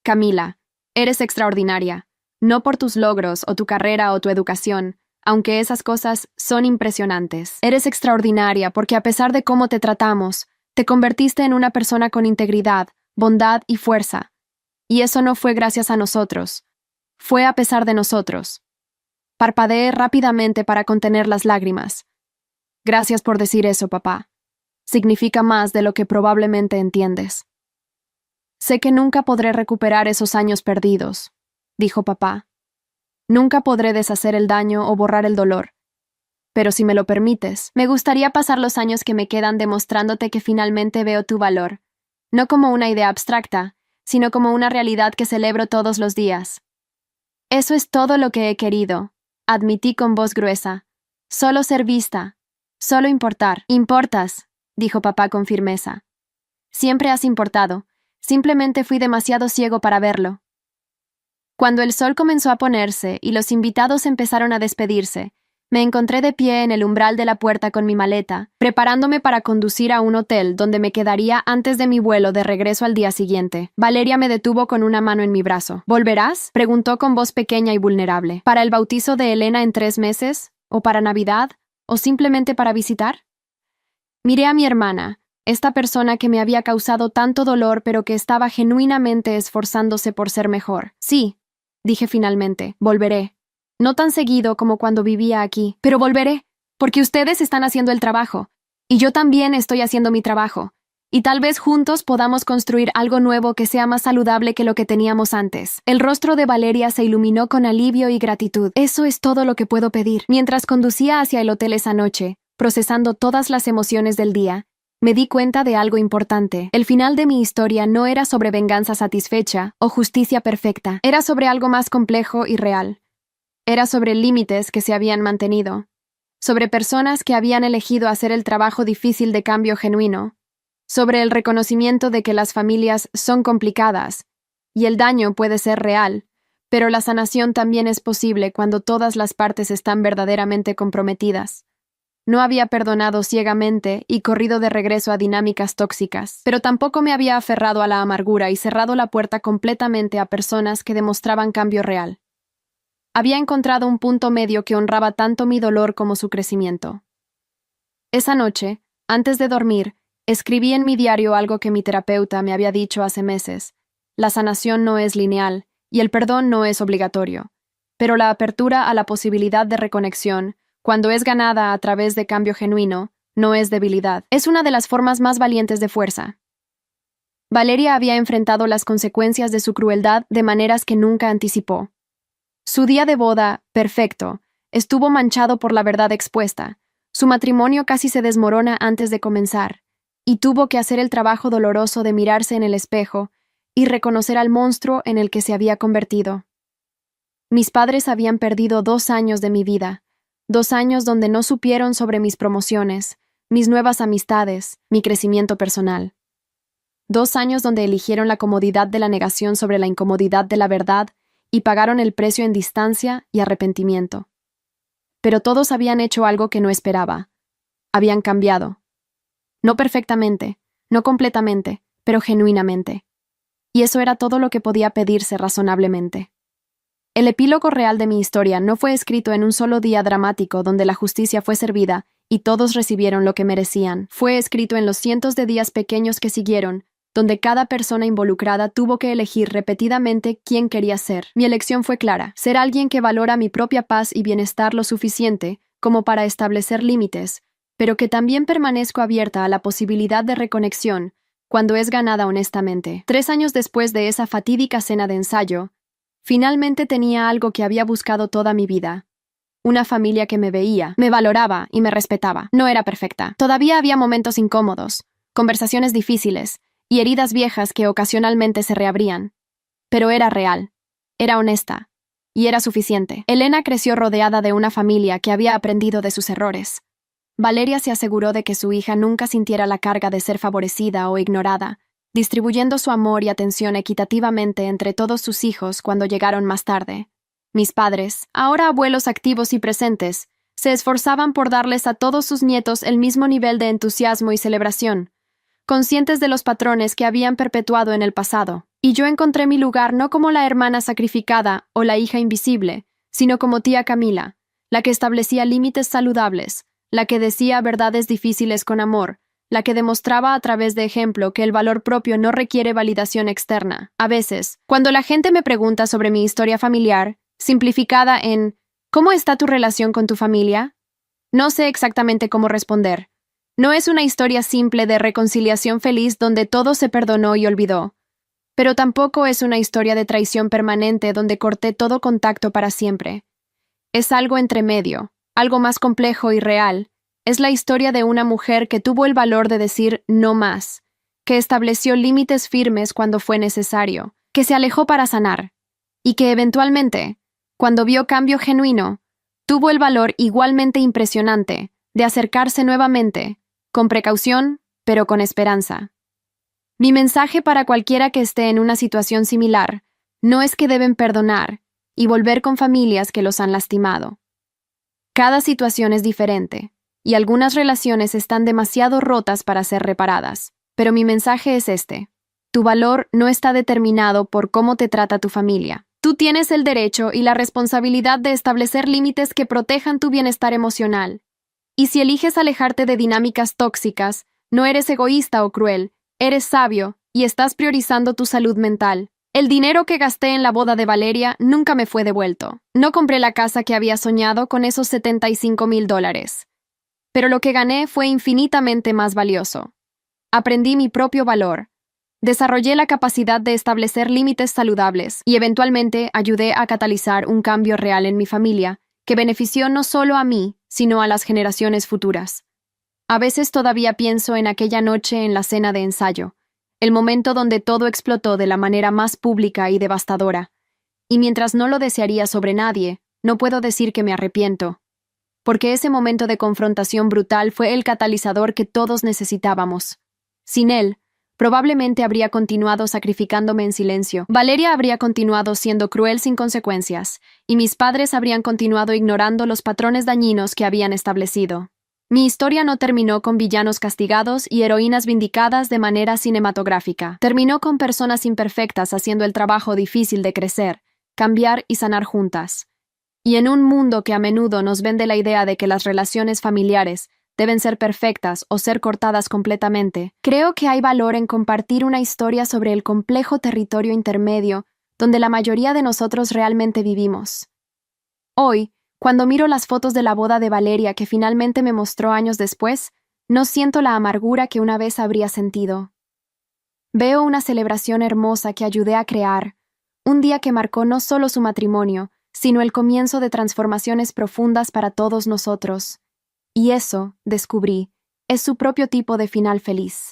Camila, eres extraordinaria, no por tus logros o tu carrera o tu educación, aunque esas cosas son impresionantes. Eres extraordinaria porque a pesar de cómo te tratamos, te convertiste en una persona con integridad, bondad y fuerza. Y eso no fue gracias a nosotros. Fue a pesar de nosotros. Parpadeé rápidamente para contener las lágrimas. Gracias por decir eso, papá. Significa más de lo que probablemente entiendes. Sé que nunca podré recuperar esos años perdidos, dijo papá. Nunca podré deshacer el daño o borrar el dolor. Pero si me lo permites, me gustaría pasar los años que me quedan demostrándote que finalmente veo tu valor, no como una idea abstracta, sino como una realidad que celebro todos los días. Eso es todo lo que he querido, admití con voz gruesa. Solo ser vista, solo importar. Importas, dijo papá con firmeza. Siempre has importado, simplemente fui demasiado ciego para verlo. Cuando el sol comenzó a ponerse y los invitados empezaron a despedirse, me encontré de pie en el umbral de la puerta con mi maleta, preparándome para conducir a un hotel donde me quedaría antes de mi vuelo de regreso al día siguiente. Valeria me detuvo con una mano en mi brazo. ¿Volverás?, preguntó con voz pequeña y vulnerable. ¿Para el bautizo de Elena en 3 meses? ¿O para Navidad? ¿O simplemente para visitar? Miré a mi hermana, esta persona que me había causado tanto dolor pero que estaba genuinamente esforzándose por ser mejor. Sí, dije finalmente, volveré. No tan seguido como cuando vivía aquí, pero volveré, porque ustedes están haciendo el trabajo, y yo también estoy haciendo mi trabajo, y tal vez juntos podamos construir algo nuevo que sea más saludable que lo que teníamos antes. El rostro de Valeria se iluminó con alivio y gratitud. Eso es todo lo que puedo pedir. Mientras conducía hacia el hotel esa noche, procesando todas las emociones del día, me di cuenta de algo importante. El final de mi historia no era sobre venganza satisfecha o justicia perfecta. Era sobre algo más complejo y real. Era sobre límites que se habían mantenido, sobre personas que habían elegido hacer el trabajo difícil de cambio genuino, sobre el reconocimiento de que las familias son complicadas y el daño puede ser real, pero la sanación también es posible cuando todas las partes están verdaderamente comprometidas. No había perdonado ciegamente y corrido de regreso a dinámicas tóxicas, pero tampoco me había aferrado a la amargura y cerrado la puerta completamente a personas que demostraban cambio real. Había encontrado un punto medio que honraba tanto mi dolor como su crecimiento. Esa noche, antes de dormir, escribí en mi diario algo que mi terapeuta me había dicho hace meses. La sanación no es lineal y el perdón no es obligatorio, pero la apertura a la posibilidad de reconexión, cuando es ganada a través de cambio genuino, no es debilidad. Es una de las formas más valientes de fuerza. Valeria había enfrentado las consecuencias de su crueldad de maneras que nunca anticipó. Su día de boda, perfecto, estuvo manchado por la verdad expuesta. Su matrimonio casi se desmorona antes de comenzar, y tuvo que hacer el trabajo doloroso de mirarse en el espejo y reconocer al monstruo en el que se había convertido. Mis padres habían perdido 2 años de mi vida, 2 años donde no supieron sobre mis promociones, mis nuevas amistades, mi crecimiento personal. 2 años donde eligieron la comodidad de la negación sobre la incomodidad de la verdad y pagaron el precio en distancia y arrepentimiento. Pero todos habían hecho algo que no esperaba. Habían cambiado. No perfectamente, no completamente, pero genuinamente. Y eso era todo lo que podía pedirse razonablemente. El epílogo real de mi historia no fue escrito en un solo día dramático donde la justicia fue servida y todos recibieron lo que merecían. Fue escrito en los cientos de días pequeños que siguieron, donde cada persona involucrada tuvo que elegir repetidamente quién quería ser. Mi elección fue clara: ser alguien que valora mi propia paz y bienestar lo suficiente como para establecer límites, pero que también permanezco abierta a la posibilidad de reconexión cuando es ganada honestamente. 3 años después de esa fatídica cena de ensayo, finalmente tenía algo que había buscado toda mi vida. Una familia que me veía, me valoraba y me respetaba. No era perfecta. Todavía había momentos incómodos, conversaciones difíciles, y heridas viejas que ocasionalmente se reabrían. Pero era real, era honesta, y era suficiente. Elena creció rodeada de una familia que había aprendido de sus errores. Valeria se aseguró de que su hija nunca sintiera la carga de ser favorecida o ignorada, distribuyendo su amor y atención equitativamente entre todos sus hijos cuando llegaron más tarde. Mis padres, ahora abuelos activos y presentes, se esforzaban por darles a todos sus nietos el mismo nivel de entusiasmo y celebración, conscientes de los patrones que habían perpetuado en el pasado. Y yo encontré mi lugar no como la hermana sacrificada o la hija invisible, sino como tía Camila, la que establecía límites saludables, la que decía verdades difíciles con amor, la que demostraba a través de ejemplo que el valor propio no requiere validación externa. A veces, cuando la gente me pregunta sobre mi historia familiar, simplificada en ¿cómo está tu relación con tu familia?, no sé exactamente cómo responder. No es una historia simple de reconciliación feliz donde todo se perdonó y olvidó, pero tampoco es una historia de traición permanente donde corté todo contacto para siempre. Es algo entre medio, algo más complejo y real. Es la historia de una mujer que tuvo el valor de decir no más, que estableció límites firmes cuando fue necesario, que se alejó para sanar, y que eventualmente, cuando vio cambio genuino, tuvo el valor igualmente impresionante de acercarse nuevamente, con precaución, pero con esperanza. Mi mensaje para cualquiera que esté en una situación similar no es que deben perdonar y volver con familias que los han lastimado. Cada situación es diferente, y algunas relaciones están demasiado rotas para ser reparadas, pero mi mensaje es este. Tu valor no está determinado por cómo te trata tu familia. Tú tienes el derecho y la responsabilidad de establecer límites que protejan tu bienestar emocional. Y si eliges alejarte de dinámicas tóxicas, no eres egoísta o cruel, eres sabio y estás priorizando tu salud mental. El dinero que gasté en la boda de Valeria nunca me fue devuelto. No compré la casa que había soñado con esos $75,000. Pero lo que gané fue infinitamente más valioso. Aprendí mi propio valor. Desarrollé la capacidad de establecer límites saludables y eventualmente ayudé a catalizar un cambio real en mi familia que benefició no solo a mí, sino a las generaciones futuras. A veces todavía pienso en aquella noche en la cena de ensayo, el momento donde todo explotó de la manera más pública y devastadora. Y mientras no lo desearía sobre nadie, no puedo decir que me arrepiento, porque ese momento de confrontación brutal fue el catalizador que todos necesitábamos. Sin él, probablemente habría continuado sacrificándome en silencio. Valeria habría continuado siendo cruel sin consecuencias, y mis padres habrían continuado ignorando los patrones dañinos que habían establecido. Mi historia no terminó con villanos castigados y heroínas vindicadas de manera cinematográfica. Terminó con personas imperfectas haciendo el trabajo difícil de crecer, cambiar y sanar juntas. Y en un mundo que a menudo nos vende la idea de que las relaciones familiares deben ser perfectas o ser cortadas completamente, creo que hay valor en compartir una historia sobre el complejo territorio intermedio donde la mayoría de nosotros realmente vivimos. Hoy, cuando miro las fotos de la boda de Valeria que finalmente me mostró años después, no siento la amargura que una vez habría sentido. Veo una celebración hermosa que ayudé a crear, un día que marcó no solo su matrimonio, sino el comienzo de transformaciones profundas para todos nosotros. Y eso, descubrí, es su propio tipo de final feliz.